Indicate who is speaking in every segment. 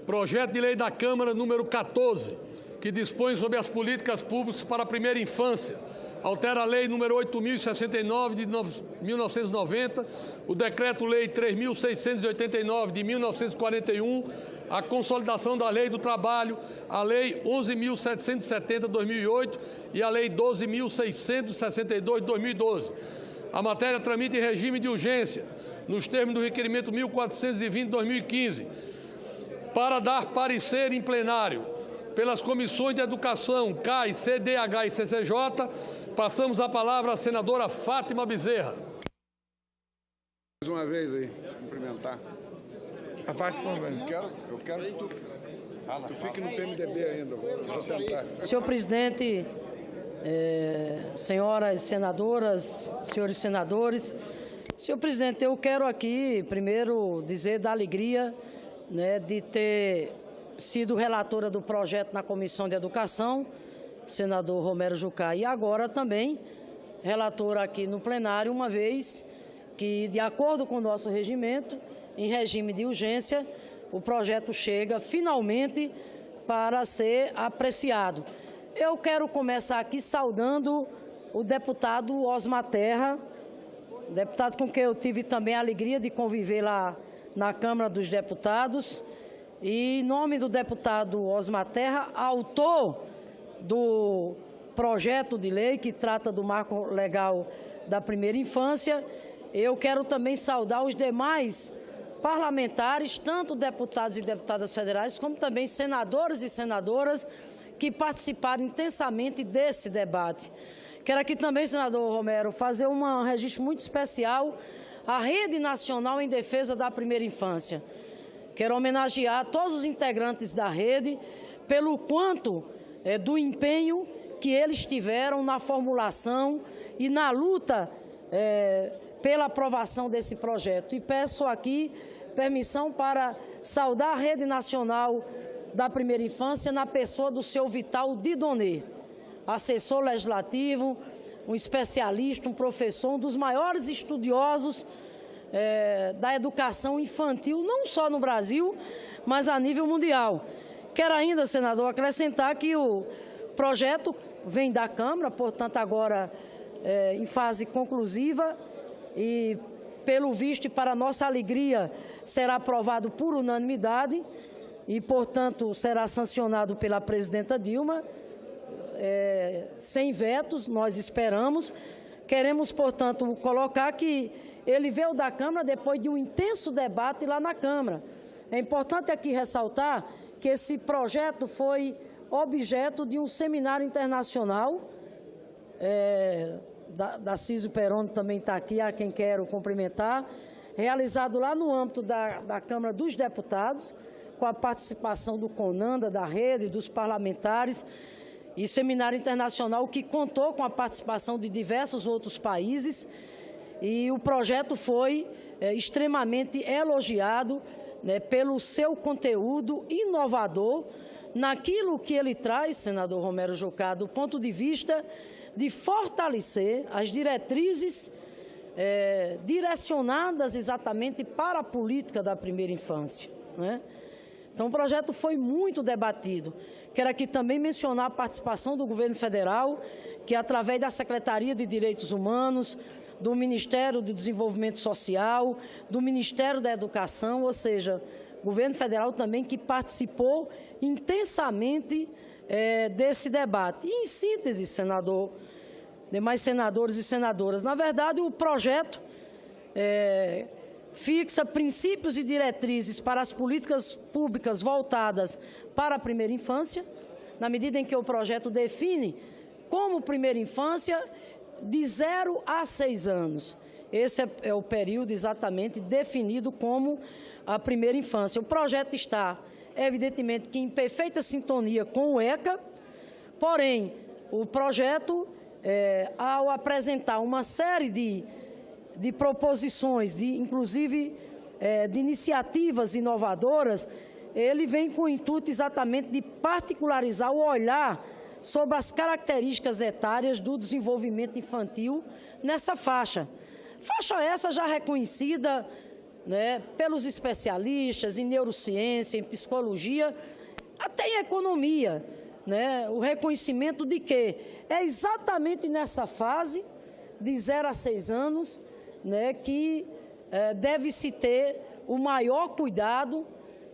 Speaker 1: Projeto de lei da Câmara número 14, que dispõe sobre as políticas públicas para a primeira infância. Altera a Lei número 8.069 de 1990, o Decreto-Lei 3.689 de 1941, a consolidação da Lei do Trabalho, a Lei 11.770 de 2008 e a Lei 12.662 de 2012. A matéria tramita em regime de urgência, nos termos do requerimento 1420 de 2015, para dar parecer em plenário pelas comissões de Educação, CAI, CDH e CCJ. Passamos a palavra à senadora Fátima Bezerra.
Speaker 2: Mais uma vez aí, cumprimentar.
Speaker 3: A Fátima,
Speaker 2: Eu quero que tu fique no PMDB ainda, vou sentar.
Speaker 4: Senhor presidente, senhoras senadoras, senhores senadores, senhor presidente, eu quero aqui primeiro dizer da alegria, de ter sido relatora do projeto na Comissão de Educação, senador Romero Jucá, e agora também relatora aqui no plenário, uma vez que, de acordo com o nosso regimento, em regime de urgência, o projeto chega finalmente para ser apreciado. Eu quero começar aqui saudando o deputado Osmar Terra, deputado com quem eu tive também a alegria de conviver lá na Câmara dos Deputados, e em nome do deputado Osmar Terra, autor do projeto de lei que trata do marco legal da primeira infância, eu quero também saudar os demais parlamentares, tanto deputados e deputadas federais, como também senadores e senadoras que participaram intensamente desse debate. Quero aqui também, senador Romero, fazer um registro muito especial à Rede Nacional em Defesa da Primeira Infância. Quero homenagear todos os integrantes da rede pelo quanto do empenho que eles tiveram na formulação e na luta pela aprovação desse projeto. E peço aqui permissão para saudar a Rede Nacional da Primeira Infância na pessoa do seu Vital Didonê, assessor legislativo, um especialista, um professor, um dos maiores estudiosos da educação infantil, não só no Brasil, mas a nível mundial. Quero ainda, senador, acrescentar que o projeto vem da Câmara, portanto, agora em fase conclusiva e, pelo visto e para nossa alegria, será aprovado por unanimidade e, portanto, será sancionado pela presidenta Dilma, sem vetos, nós esperamos. Queremos, portanto, colocar que ele veio da Câmara depois de um intenso debate lá na Câmara. É importante aqui ressaltar que esse projeto foi objeto de um seminário internacional, da Císio Peroni também está aqui, a quem quero cumprimentar, realizado lá no âmbito da Câmara dos Deputados, com a participação do CONANDA, da rede, dos parlamentares, e seminário internacional que contou com a participação de diversos outros países, e o projeto foi extremamente elogiado pelo seu conteúdo inovador, naquilo que ele traz, senador Romero Jucá, do ponto de vista de fortalecer as diretrizes direcionadas exatamente para a política da primeira infância, Então, o projeto foi muito debatido. Quero aqui também mencionar a participação do governo federal, que através da Secretaria de Direitos Humanos, do Ministério do Desenvolvimento Social, do Ministério da Educação, ou seja, o governo federal também que participou intensamente desse debate. E, em síntese, senador, demais senadores e senadoras, na verdade, o projeto fixa princípios e diretrizes para as políticas públicas voltadas para a primeira infância, na medida em que o projeto define como primeira infância de 0 a 6 anos. Esse é o período exatamente definido como a primeira infância. O projeto está, evidentemente, que em perfeita sintonia com o ECA, porém, o projeto, ao apresentar uma série de proposições, inclusive de iniciativas inovadoras, ele vem com o intuito exatamente de particularizar o olhar sobre as características etárias do desenvolvimento infantil nessa faixa. Faixa essa já reconhecida né, pelos especialistas em neurociência, em psicologia, até em economia, né, o reconhecimento de que é exatamente nessa fase, de 0 a 6 anos, né, que deve-se ter o maior cuidado,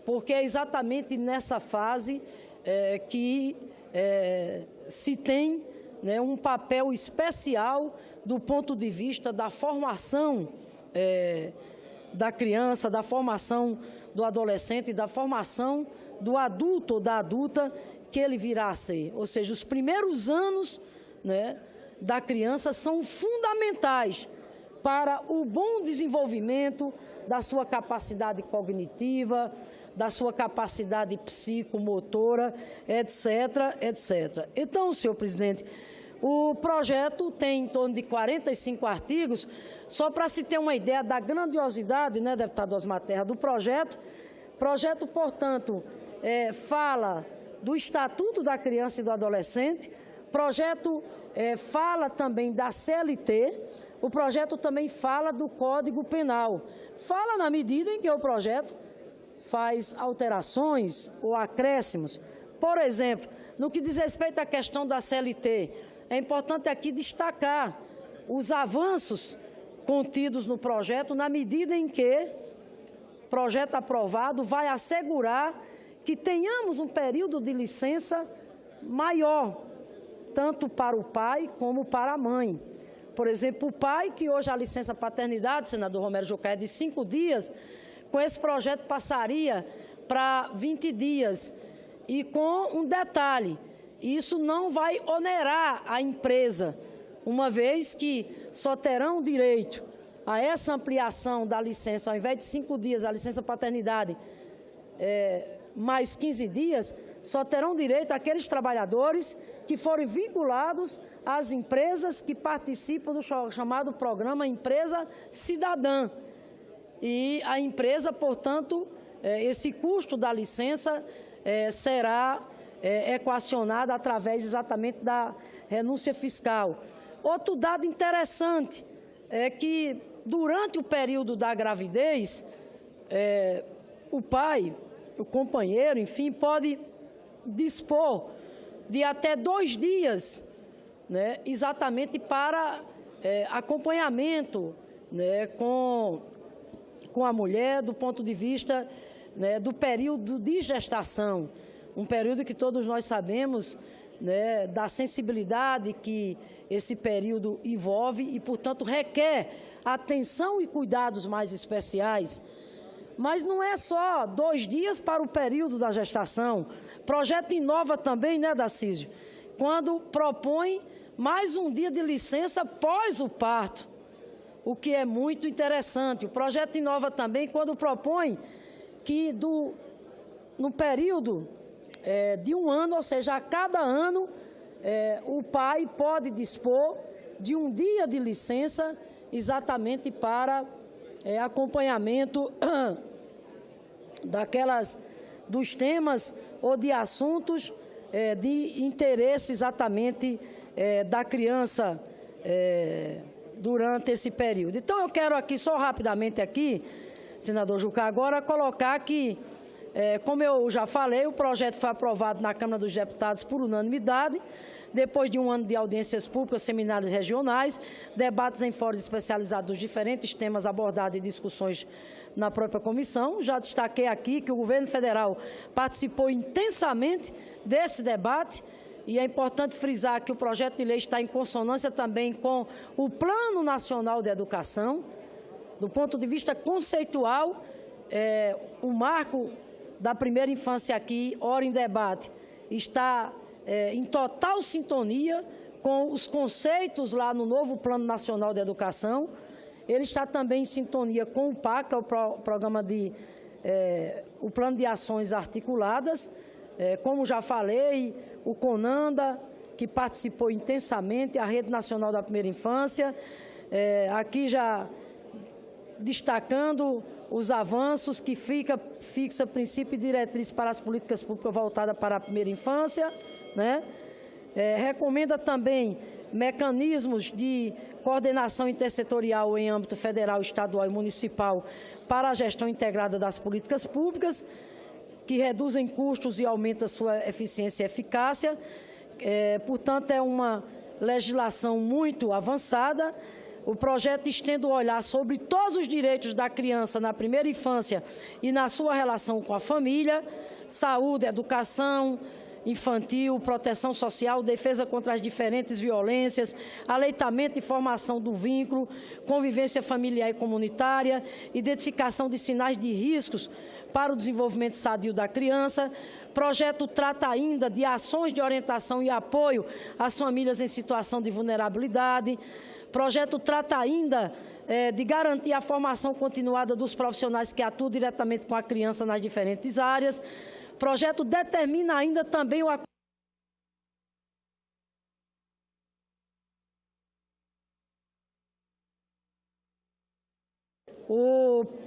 Speaker 4: porque é exatamente nessa fase que se tem, né, um papel especial do ponto de vista da formação da criança, da formação do adolescente, da formação do adulto ou da adulta que ele virá a ser. Ou seja, os primeiros anos, né, da criança são fundamentais para o bom desenvolvimento da sua capacidade cognitiva, da sua capacidade psicomotora, etc., etc. Então, senhor presidente, o projeto tem em torno de 45 artigos, só para se ter uma ideia da grandiosidade, né, deputado Osmar Terra, do projeto. O projeto, portanto, fala do Estatuto da Criança e do Adolescente, o projeto fala também da CLT, o projeto também fala do Código Penal. Fala na medida em que o projeto faz alterações ou acréscimos. Por exemplo, no que diz respeito à questão da CLT, é importante aqui destacar os avanços contidos no projeto, na medida em que o projeto aprovado vai assegurar que tenhamos um período de licença maior, tanto para o pai como para a mãe. Por exemplo, o pai, que hoje a licença paternidade, senador Romero Jucá, é de 5 dias, com esse projeto passaria para 20 dias. E com um detalhe, isso não vai onerar a empresa, uma vez que só terão direito a essa ampliação da licença, ao invés de 5 dias, a licença paternidade, mais 15 dias, só terão direito aqueles trabalhadores que forem vinculados às empresas que participam do chamado programa Empresa Cidadã. E a empresa, portanto, esse custo da licença será equacionado através exatamente da renúncia fiscal. Outro dado interessante é que, durante o período da gravidez, o pai, o companheiro, enfim, pode dispor de até 2 dias, né, exatamente para acompanhamento, né, com a mulher, do ponto de vista, né, do período de gestação, um período que todos nós sabemos, né, da sensibilidade que esse período envolve e, portanto, requer atenção e cuidados mais especiais. Mas não é só 2 dias para o período da gestação. O projeto inova também, né, Dacísio, quando propõe mais um dia de licença pós o parto, o que é muito interessante. O projeto inova também quando propõe que no período de 1 ano, ou seja, a cada ano, o pai pode dispor de um dia de licença exatamente para acompanhamento dos temas ou de assuntos de interesse exatamente da criança durante esse período. Então, eu quero aqui, só rapidamente aqui, senador Jucá, agora colocar que, como eu já falei, o projeto foi aprovado na Câmara dos Deputados por unanimidade, depois de 1 ano de audiências públicas, seminários regionais, debates em fóruns especializados dos diferentes temas abordados e discussões na própria comissão. Já destaquei aqui que o governo federal participou intensamente desse debate e é importante frisar que o projeto de lei está em consonância também com o Plano Nacional de Educação. Do ponto de vista conceitual, o marco da primeira infância aqui, ora em debate, está em total sintonia com os conceitos lá no novo Plano Nacional de Educação. Ele está também em sintonia com o PAC, que é o programa o Plano de Ações Articuladas. Como já falei, o CONANDA, que participou intensamente, a Rede Nacional da Primeira Infância, aqui já destacando os avanços que fixa princípio e diretriz para as políticas públicas voltadas para a primeira infância, né? Recomenda também mecanismos de coordenação intersetorial em âmbito federal, estadual e municipal para a gestão integrada das políticas públicas, que reduzem custos e aumentam sua eficiência e eficácia. Portanto, é uma legislação muito avançada. O projeto estende o olhar sobre todos os direitos da criança na primeira infância e na sua relação com a família: saúde, educação infantil, proteção social, defesa contra as diferentes violências, aleitamento e formação do vínculo, convivência familiar e comunitária, identificação de sinais de riscos para o desenvolvimento sadio da criança. O projeto trata ainda de ações de orientação e apoio às famílias em situação de vulnerabilidade. O projeto trata ainda de garantir a formação continuada dos profissionais que atuam diretamente com a criança nas diferentes áreas. O projeto determina ainda também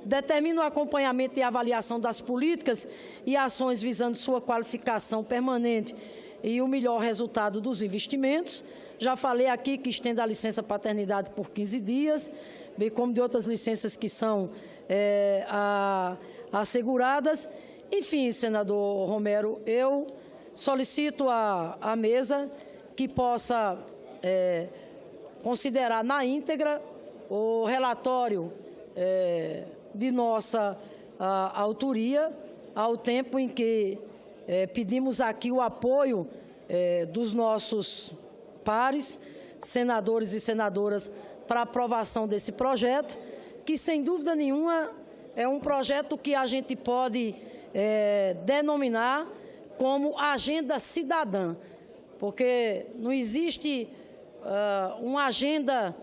Speaker 4: determina o acompanhamento e avaliação das políticas e ações visando sua qualificação permanente e o melhor resultado dos investimentos. Já falei aqui que estende a licença paternidade por 15 dias, bem como de outras licenças que são asseguradas. Enfim, senador Romero, eu solicito à mesa que possa considerar na íntegra o relatório de nossa autoria, ao tempo em que pedimos aqui o apoio dos nossos pares, senadores e senadoras, para aprovação desse projeto, que, sem dúvida nenhuma, é um projeto que a gente pode denominar como agenda cidadã, porque não existe uma agenda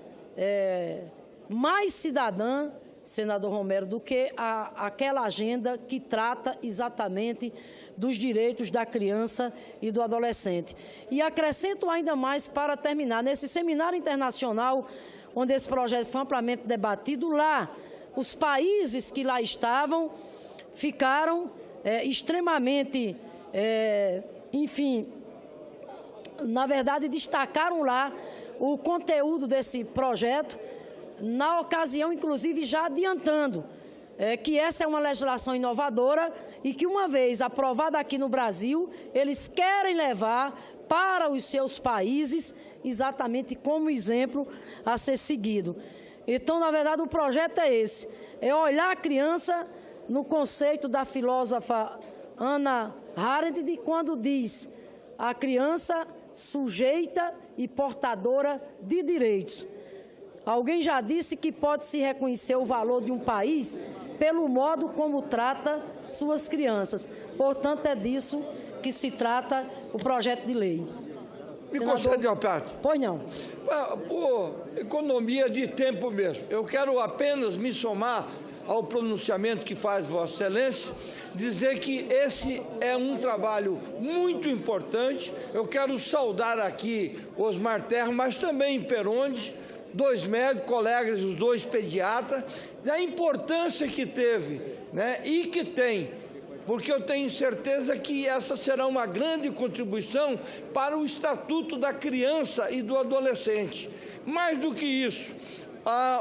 Speaker 4: mais cidadã, senador Romero, do que aquela agenda que trata exatamente dos direitos da criança e do adolescente. E acrescento ainda mais, para terminar, nesse seminário internacional, onde esse projeto foi amplamente debatido, lá, os países que lá estavam ficaram extremamente, enfim, na verdade, destacaram lá o conteúdo desse projeto, na ocasião, inclusive, já adiantando que essa é uma legislação inovadora e que, uma vez aprovada aqui no Brasil, eles querem levar para os seus países exatamente como exemplo a ser seguido. Então, na verdade, o projeto é esse, é olhar a criança no conceito da filósofa Hannah Arendt, de quando diz a criança sujeita e portadora de direitos. Alguém já disse que pode-se reconhecer o valor de um país pelo modo como trata suas crianças. Portanto, é disso que se trata o projeto de lei.
Speaker 3: Me concede uma parte?
Speaker 4: Pois não.
Speaker 3: Por economia de tempo mesmo, eu quero apenas me somar ao pronunciamento que faz Vossa Excelência, dizer que esse é um trabalho muito importante. Eu quero saudar aqui Osmar Terra, mas também Peronde, dois médicos, colegas, os dois pediatras, da importância que teve, né, e que tem, porque eu tenho certeza que essa será uma grande contribuição para o Estatuto da Criança e do Adolescente. Mais do que isso,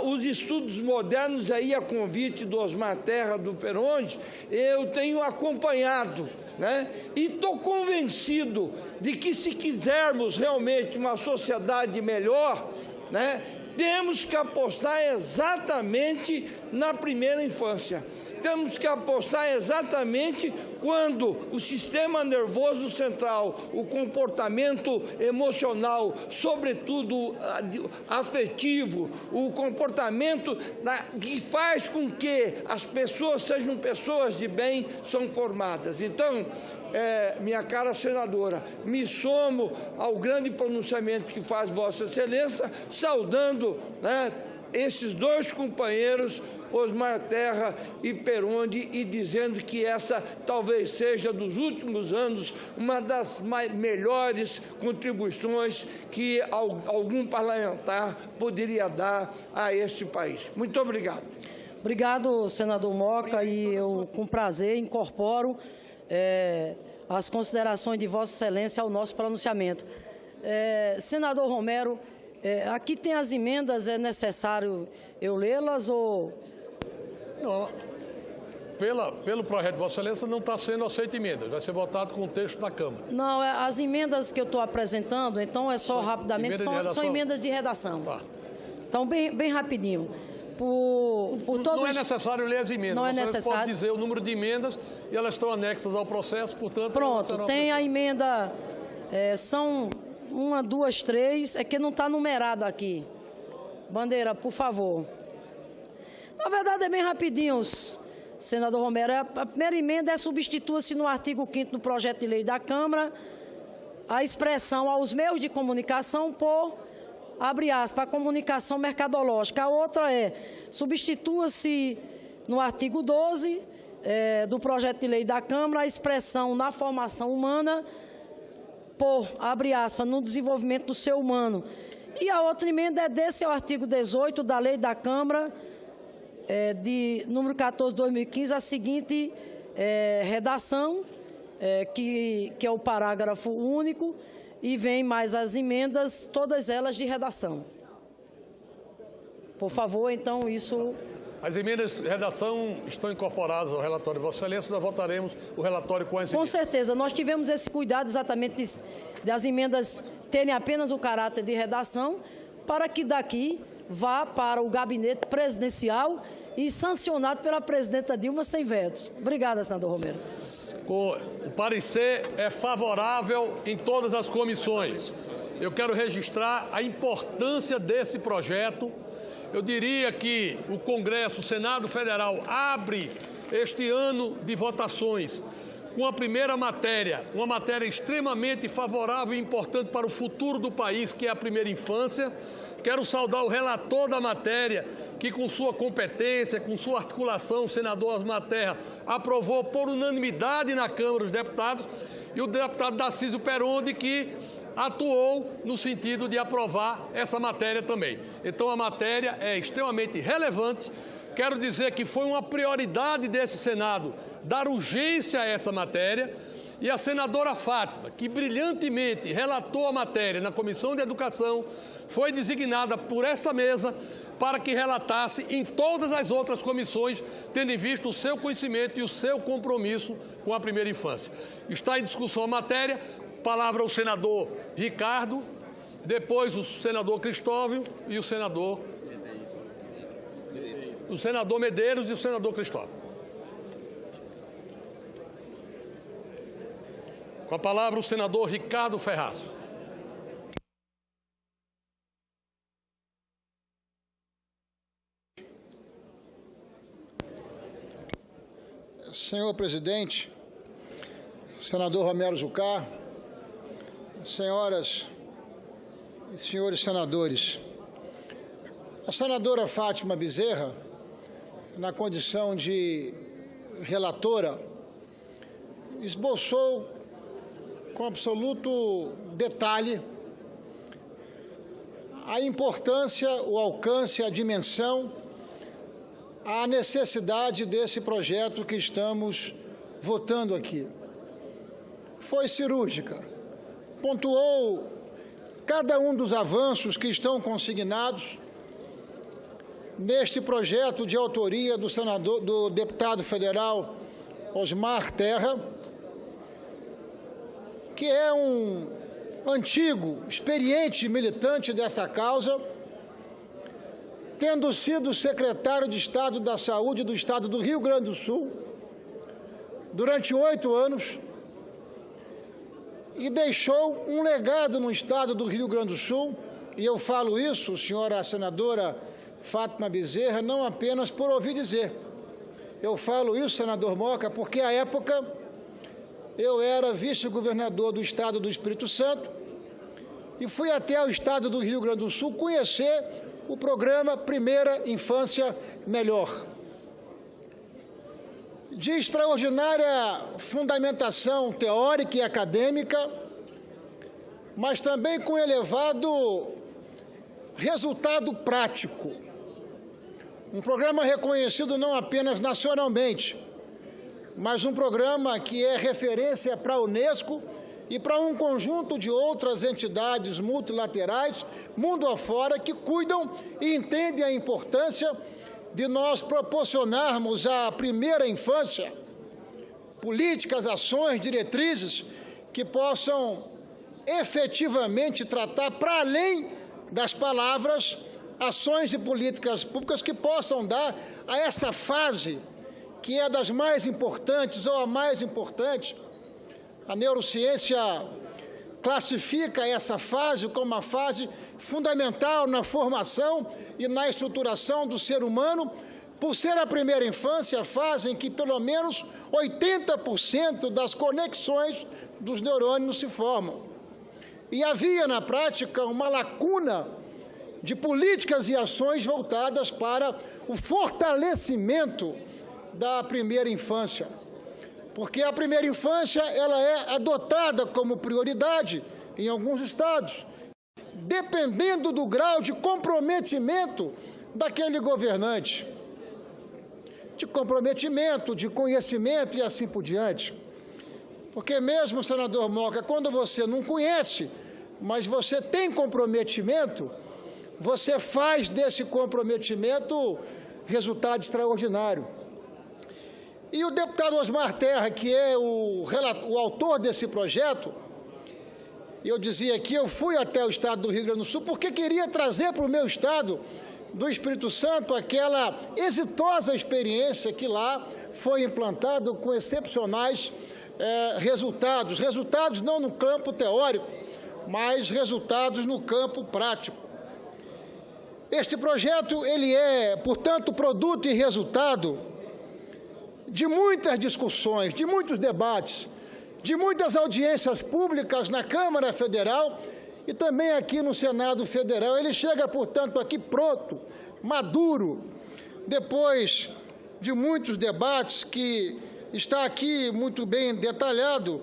Speaker 3: os estudos modernos, aí a convite do Osmar Terra, do Peronde, eu tenho acompanhado, né? E estou convencido de que, se quisermos realmente uma sociedade melhor, né, temos que apostar exatamente na primeira infância. Temos que apostar exatamente quando o sistema nervoso central, o comportamento emocional, sobretudo afetivo, o comportamento que faz com que as pessoas sejam pessoas de bem, são formadas. Então, minha cara senadora, me somo ao grande pronunciamento que faz Vossa Excelência, saudando, né, esses dois companheiros, Osmar Terra e Peronde, e dizendo que essa talvez seja, dos últimos anos, uma das melhores contribuições que algum parlamentar poderia dar a este país. Muito obrigado.
Speaker 4: Obrigado, senador Moca, e eu, com prazer, incorporo as considerações de Vossa Excelência ao nosso pronunciamento. Senador Romero, aqui tem as emendas, é necessário eu lê-las ou...
Speaker 1: Não, pelo projeto de Vossa Excelência não está sendo aceita emenda, vai ser votado com o texto da Câmara.
Speaker 4: Não, as emendas que eu estou apresentando, então é só rapidamente, são emendas de redação.
Speaker 1: Tá.
Speaker 4: Então, bem rapidinho.
Speaker 1: Não é necessário ler as emendas.
Speaker 4: Não é
Speaker 1: Você
Speaker 4: necessário.
Speaker 1: pode dizer o número de emendas e elas estão anexas ao processo, portanto...
Speaker 4: Pronto, tem a emenda, são 1, 2, 3, é que não está numerado aqui. Bandeira, por favor. Na verdade, é bem rapidinho, senador Romero. A primeira emenda substitua-se no artigo 5º do projeto de lei da Câmara a expressão aos meios de comunicação por, abre aspas, a comunicação mercadológica. A outra substitua-se no artigo 12 do projeto de lei da Câmara a expressão na formação humana por, abre aspas, no desenvolvimento do ser humano. E a outra emenda desse é o artigo 18 da lei da Câmara, de número 14/2015, a seguinte redação, que é o parágrafo único, e vem mais as emendas, todas elas de redação. Por favor, então, isso...
Speaker 1: As emendas de redação estão incorporadas ao relatório de Vossa Excelência, nós votaremos o relatório com as emendas.
Speaker 4: Com certeza, nós tivemos esse cuidado exatamente das emendas terem apenas o caráter de redação, para que daqui vá para o gabinete presidencial e sancionado pela presidenta Dilma sem vetos. Obrigada, senador Romero.
Speaker 1: O parecer é favorável em todas as comissões. Eu quero registrar a importância desse projeto. Eu diria que o Congresso, o Senado Federal, abre este ano de votações com a primeira matéria, uma matéria extremamente favorável e importante para o futuro do país, que é a primeira infância. Quero saudar o relator da matéria, que com sua competência, com sua articulação, o senador Osmar Terra, aprovou por unanimidade na Câmara dos Deputados, e o deputado Darcísio Peronde, que atuou no sentido de aprovar essa matéria também. Então, a matéria é extremamente relevante. Quero dizer que foi uma prioridade desse Senado dar urgência a essa matéria, e a senadora Fátima, que brilhantemente relatou a matéria na Comissão de Educação, foi designada por essa mesa para que relatasse em todas as outras comissões, tendo em vista o seu conhecimento e o seu compromisso com a primeira infância. Está em discussão a matéria, palavra ao senador Ricardo, depois o senador Cristóvão e o senador Medeiros e o senador Cristóvão. Com a palavra o senador Ricardo Ferraz.
Speaker 5: Senhor presidente, senador Romero Jucá, senhoras e senhores senadores, a senadora Fátima Bezerra, na condição de relatora, esboçou com absoluto detalhe a importância, o alcance, a dimensão, a necessidade desse projeto que estamos votando aqui. Foi cirúrgica, pontuou cada um dos avanços que estão consignados neste projeto de autoria do deputado federal Osmar Terra, que é um antigo, experiente militante dessa causa, tendo sido secretário de Estado da Saúde do Estado do Rio Grande do Sul durante 8 anos e deixou um legado no Estado do Rio Grande do Sul, e eu falo isso, senhora senadora Fátima Bezerra, não apenas por ouvir dizer. Eu falo isso, senador Moca, porque à época eu era vice-governador do Estado do Espírito Santo e fui até o Estado do Rio Grande do Sul conhecer o programa Primeira Infância Melhor. De extraordinária fundamentação teórica e acadêmica, mas também com elevado resultado prático. Um programa reconhecido não apenas nacionalmente, mas um programa que é referência para a Unesco e para um conjunto de outras entidades multilaterais, mundo afora, que cuidam e entendem a importância de nós proporcionarmos à primeira infância políticas, ações, diretrizes que possam efetivamente tratar, para além das palavras, ações e políticas públicas que possam dar a essa fase, que é das mais importantes ou a mais importante. A neurociência classifica essa fase como uma fase fundamental na formação e na estruturação do ser humano, por ser a primeira infância, a fase em que pelo menos 80% das conexões dos neurônios se formam. E havia, na prática, uma lacuna de políticas e ações voltadas para o fortalecimento da primeira infância. Porque a primeira infância ela é adotada como prioridade em alguns estados, dependendo do grau de comprometimento daquele governante, de comprometimento, de conhecimento e assim por diante. Porque mesmo, senador Moca, quando você não conhece, mas você tem comprometimento, você faz desse comprometimento resultado extraordinário. E o deputado Osmar Terra, que é o autor desse projeto, eu dizia aqui, eu fui até o estado do Rio Grande do Sul porque queria trazer para o meu estado do Espírito Santo aquela exitosa experiência que lá foi implantado com excepcionais resultados. Resultados não no campo teórico, mas resultados no campo prático. Este projeto, ele é, portanto, produto e resultado de muitas discussões, de muitos debates, de muitas audiências públicas na Câmara Federal e também aqui no Senado Federal. Ele chega, portanto, aqui pronto, maduro, depois de muitos debates, que está aqui muito bem detalhado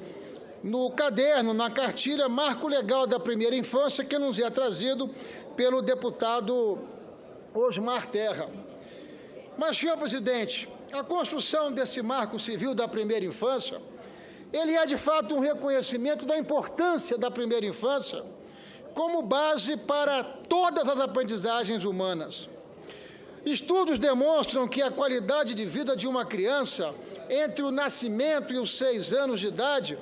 Speaker 5: no caderno, na cartilha Marco Legal da Primeira Infância, que nos é trazido pelo deputado Osmar Terra. Mas, senhor presidente, a construção desse marco civil da primeira infância, ele é de fato um reconhecimento da importância da primeira infância como base para todas as aprendizagens humanas. Estudos demonstram que a qualidade de vida de uma criança entre o nascimento e os 6 anos de idade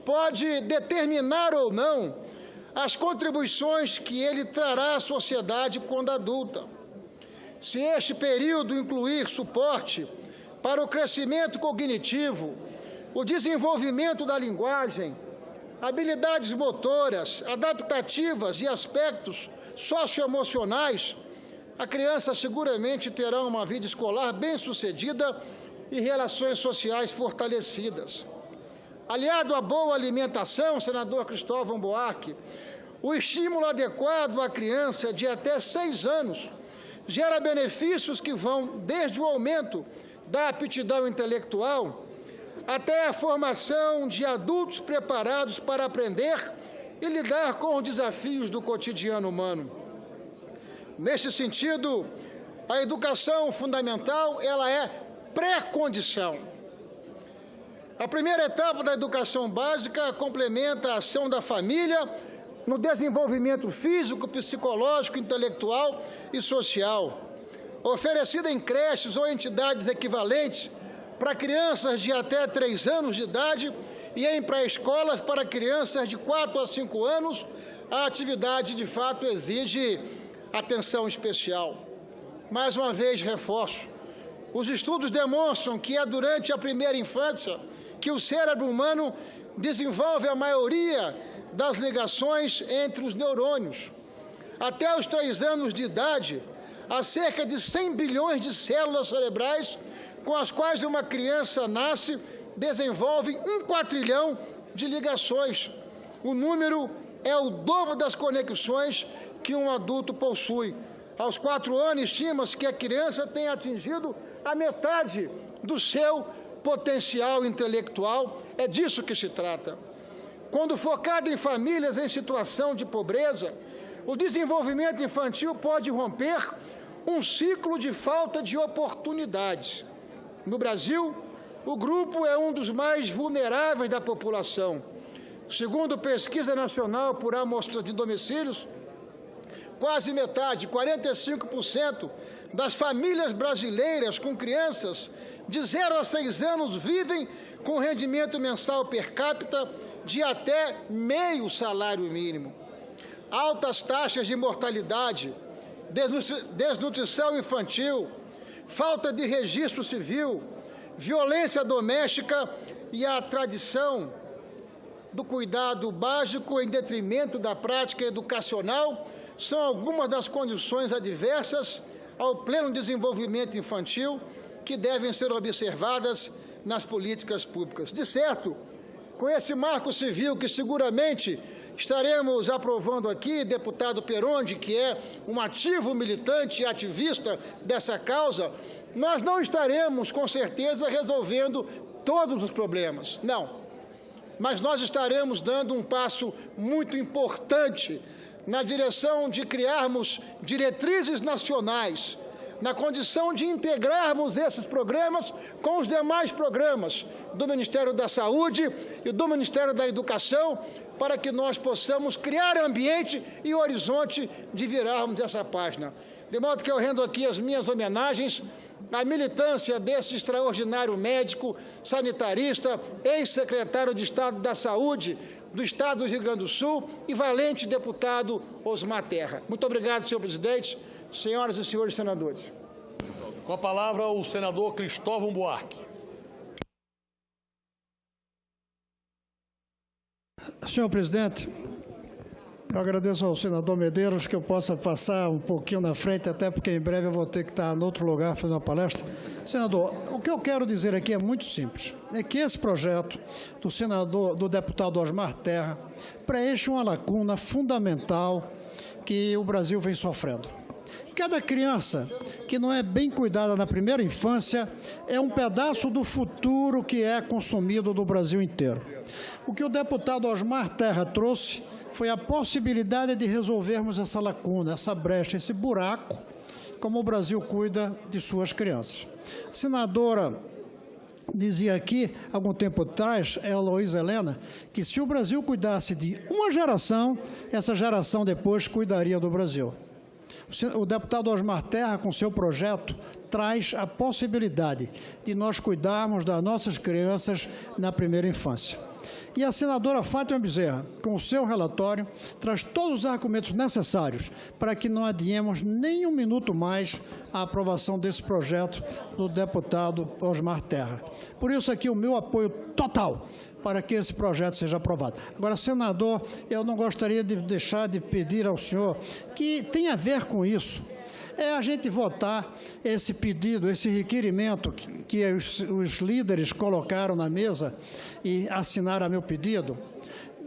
Speaker 5: pode determinar ou não as contribuições que ele trará à sociedade quando adulta. Se este período incluir suporte para o crescimento cognitivo, o desenvolvimento da linguagem, habilidades motoras, adaptativas e aspectos socioemocionais, a criança seguramente terá uma vida escolar bem-sucedida e relações sociais fortalecidas. Aliado à boa alimentação, senador Cristóvão Buarque, o estímulo adequado à criança de até 6 anos gera benefícios que vão desde o aumento da aptidão intelectual até a formação de adultos preparados para aprender e lidar com os desafios do cotidiano humano. Neste sentido, a educação fundamental, ela é pré-condição. A primeira etapa da educação básica complementa a ação da família no desenvolvimento físico, psicológico, intelectual e social, oferecida em creches ou entidades equivalentes para crianças de até 3 anos de idade e em pré-escolas para crianças de 4 a 5 anos, a atividade de fato exige atenção especial. Mais uma vez, reforço, os estudos demonstram que é durante a primeira infância que o cérebro humano desenvolve a maioria das ligações entre os neurônios. Até os 3 anos de idade, há cerca de 100 bilhões de células cerebrais com as quais uma criança nasce, desenvolve 1 quatrilhão de ligações. O número é o dobro das conexões que um adulto possui. Aos 4 anos, estima-se que a criança tenha atingido a metade do seu potencial intelectual. É disso que se trata. Quando focado em famílias em situação de pobreza, o desenvolvimento infantil pode romper um ciclo de falta de oportunidades. No Brasil, o grupo é um dos mais vulneráveis da população. Segundo pesquisa nacional por amostra de domicílios, quase metade, 45% das famílias brasileiras com crianças de 0 a 6 anos vivem com rendimento mensal per capita de até meio salário mínimo. Altas taxas de mortalidade, desnutrição infantil, falta de registro civil, violência doméstica e a tradição do cuidado básico em detrimento da prática educacional são algumas das condições adversas ao pleno desenvolvimento infantil que devem ser observadas nas políticas públicas. De certo, com esse marco civil que seguramente estaremos aprovando aqui, deputado Perondi, que é um ativo militante e ativista dessa causa, nós não estaremos, com certeza, resolvendo todos os problemas, não. Mas nós estaremos dando um passo muito importante na direção de criarmos diretrizes nacionais, na condição de integrarmos esses programas com os demais programas do Ministério da Saúde e do Ministério da Educação, para que nós possamos criar ambiente e horizonte de virarmos essa página. De modo que eu rendo aqui as minhas homenagens à militância desse extraordinário médico, sanitarista, ex-secretário de Estado da Saúde do Estado do Rio Grande do Sul e valente deputado Osmar Terra. Muito obrigado, senhor presidente, senhoras e senhores senadores.
Speaker 1: Com a palavra, o senador Cristóvão Buarque.
Speaker 6: Senhor presidente, eu agradeço ao senador Medeiros que eu possa passar um pouquinho na frente, até porque em breve eu vou ter que estar em outro lugar fazendo uma palestra. Senador, o que eu quero dizer aqui é muito simples. É que esse projeto do deputado Osmar Terra preenche uma lacuna fundamental que o Brasil vem sofrendo. Cada criança que não é bem cuidada na primeira infância é um pedaço do futuro que é consumido do Brasil inteiro. O que o deputado Osmar Terra trouxe foi a possibilidade de resolvermos essa lacuna, essa brecha, esse buraco, como o Brasil cuida de suas crianças. A senadora dizia aqui, algum tempo atrás, a Luísa Helena, que se o Brasil cuidasse de uma geração, essa geração depois cuidaria do Brasil. O deputado Osmar Terra, com seu projeto, traz a possibilidade de nós cuidarmos das nossas crianças na primeira infância. E a senadora Fátima Bezerra, com o seu relatório, traz todos os argumentos necessários para que não adiemos nem um minuto mais a aprovação desse projeto do deputado Osmar Terra. Por isso aqui o meu apoio total para que esse projeto seja aprovado. Agora, senador, eu não gostaria de deixar de pedir ao senhor que tem a ver com isso. É a gente votar esse pedido, esse requerimento que os líderes colocaram na mesa e assinaram meu pedido,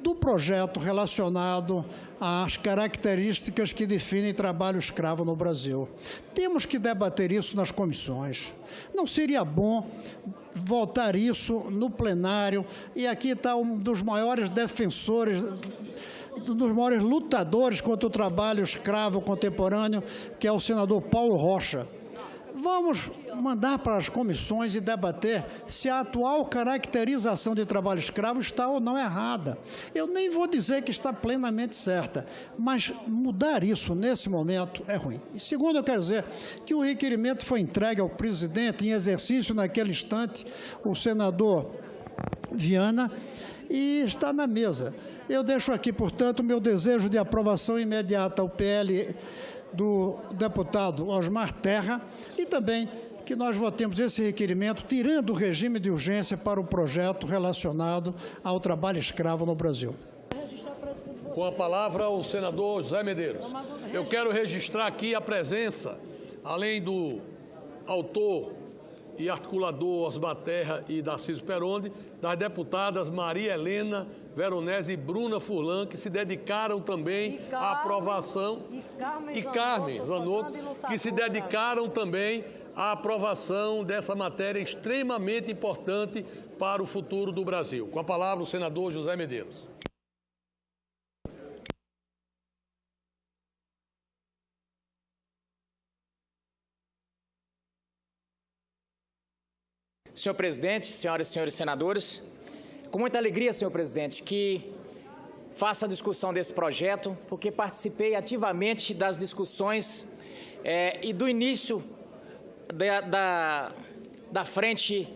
Speaker 6: do projeto relacionado às características que definem trabalho escravo no Brasil. Temos que debater isso nas comissões. Não seria bom votar isso no plenário? E aqui está um dos maiores defensores, um dos maiores lutadores contra o trabalho escravo contemporâneo, que é o senador Paulo Rocha. Vamos mandar para as comissões e debater se a atual caracterização de trabalho escravo está ou não errada. Eu nem vou dizer que está plenamente certa, mas mudar isso nesse momento é ruim. E segundo, eu quero dizer que o requerimento foi entregue ao presidente em exercício naquele instante, o senador Viana, e está na mesa. Eu deixo aqui, portanto, o meu desejo de aprovação imediata ao PL do deputado Osmar Terra e também que nós votemos esse requerimento tirando o regime de urgência para o projeto relacionado ao trabalho escravo no Brasil.
Speaker 1: Com a palavra, o senador José Medeiros. Eu quero registrar aqui a presença, além do autor e articulador Osmar Terra e Darcísio Perondi, das deputadas Maria Helena Veronese e Bruna Furlan, que se dedicaram também à aprovação, e Carmen Zanotto, que se dedicaram também à aprovação dessa matéria extremamente importante para o futuro do Brasil. Com a palavra, o senador José Medeiros.
Speaker 7: Senhor presidente, senhoras e senhores senadores, com muita alegria, senhor presidente, que faça a discussão desse projeto, porque participei ativamente das discussões e do início da Frente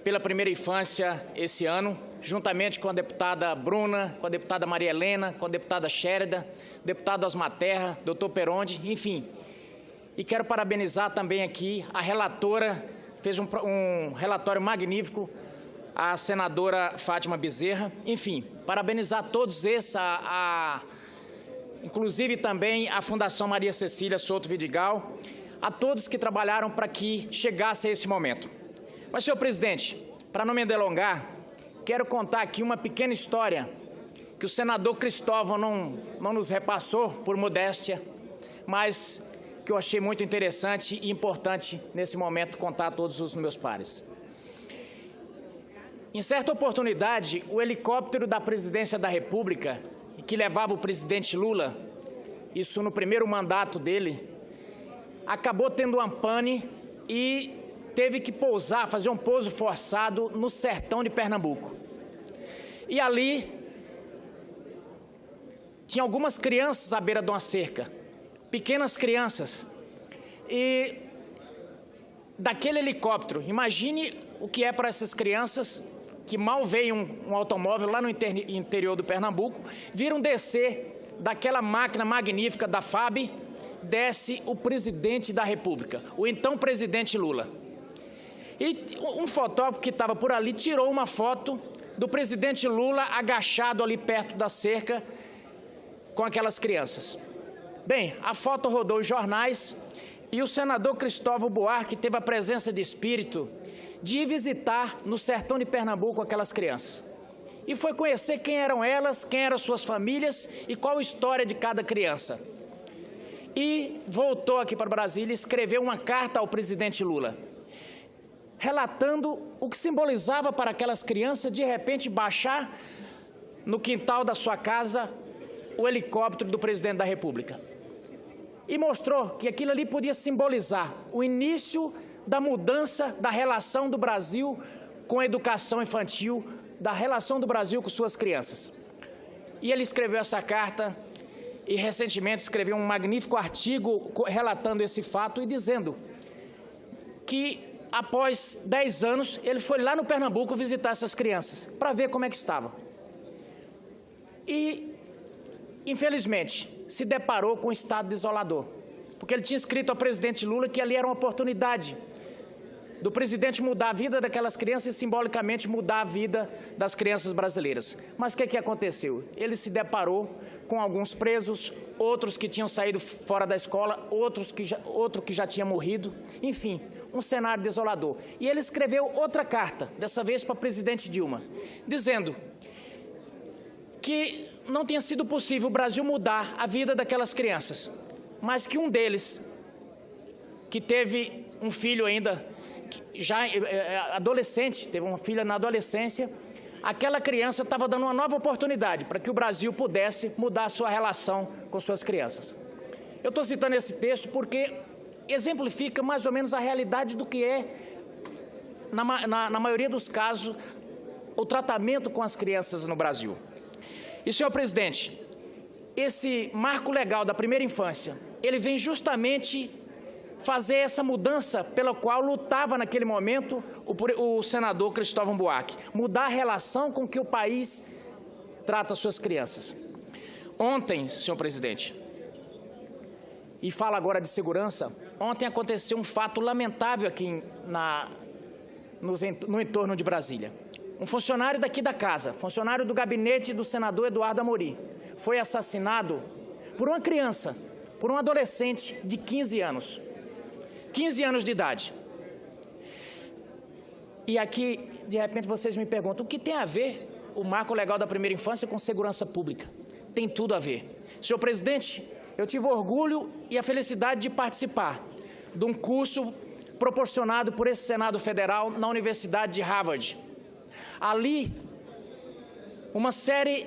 Speaker 7: pela Primeira Infância esse ano, juntamente com a deputada Bruna, com a deputada Maria Helena, com a deputada Sherida, deputado Osmar Terra, doutor Peronde, enfim. E quero parabenizar também aqui a relatora, fez um relatório magnífico, a senadora Fátima Bezerra. Enfim, parabenizar todos esses, inclusive também a Fundação Maria Cecília Souto Vidigal, a todos que trabalharam para que chegasse a esse momento. Mas, senhor presidente, para não me delongar, quero contar aqui uma pequena história que o senador Cristóvão não nos repassou por modéstia, mas que eu achei muito interessante e importante nesse momento contar a todos os meus pares. Em certa oportunidade, o helicóptero da Presidência da República, que levava o presidente Lula, isso no primeiro mandato dele, acabou tendo uma pane e teve que pousar, fazer um pouso forçado no sertão de Pernambuco. E ali tinha algumas crianças à beira de uma cerca, pequenas crianças. E daquele helicóptero, imagine o que é para essas crianças que mal veem um automóvel lá no interior do Pernambuco, viram descer daquela máquina magnífica da FAB, desce o presidente da República, o então presidente Lula. E um fotógrafo que estava por ali tirou uma foto do presidente Lula agachado ali perto da cerca com aquelas crianças. Bem, a foto rodou os jornais e o senador Cristóvão Buarque teve a presença de espírito de ir visitar no sertão de Pernambuco aquelas crianças. E foi conhecer quem eram elas, quem eram suas famílias e qual a história de cada criança. E voltou aqui para Brasília e escreveu uma carta ao presidente Lula, relatando o que simbolizava para aquelas crianças de repente baixar no quintal da sua casa o helicóptero do presidente da República. E mostrou que aquilo ali podia simbolizar o início da mudança da relação do Brasil com a educação infantil, da relação do Brasil com suas crianças. E ele escreveu essa carta e recentemente escreveu um magnífico artigo relatando esse fato e dizendo que após 10 anos ele foi lá no Pernambuco visitar essas crianças para ver como é que estavam. E, infelizmente, se deparou com um estado desolador, porque ele tinha escrito ao presidente Lula que ali era uma oportunidade do presidente mudar a vida daquelas crianças e simbolicamente mudar a vida das crianças brasileiras. Mas o que aconteceu? Ele se deparou com alguns presos, outros que tinham saído fora da escola, outro que já tinha morrido, enfim, um cenário desolador. E ele escreveu outra carta, dessa vez para a presidente Dilma, dizendo que não tinha sido possível o Brasil mudar a vida daquelas crianças, mas que um deles, que teve um filho ainda, já adolescente, teve uma filha na adolescência, aquela criança estava dando uma nova oportunidade para que o Brasil pudesse mudar a sua relação com suas crianças. Eu estou citando esse texto porque exemplifica mais ou menos a realidade do que é, na maioria dos casos, o tratamento com as crianças no Brasil. E, senhor presidente, esse marco legal da primeira infância, ele vem justamente fazer essa mudança pela qual lutava naquele momento o senador Cristóvão Buarque, mudar a relação com que o país trata as suas crianças. Ontem, senhor presidente, e fala agora de segurança, ontem aconteceu um fato lamentável aqui no entorno de Brasília. Um funcionário daqui da casa, funcionário do gabinete do senador Eduardo Amorim, foi assassinado por uma criança, por um adolescente de 15 anos. 15 anos de idade. E aqui, de repente, vocês me perguntam, o que tem a ver o marco legal da primeira infância com segurança pública? Tem tudo a ver. Senhor presidente, eu tive o orgulho e a felicidade de participar de um curso proporcionado por esse Senado Federal na Universidade de Harvard. Ali, uma série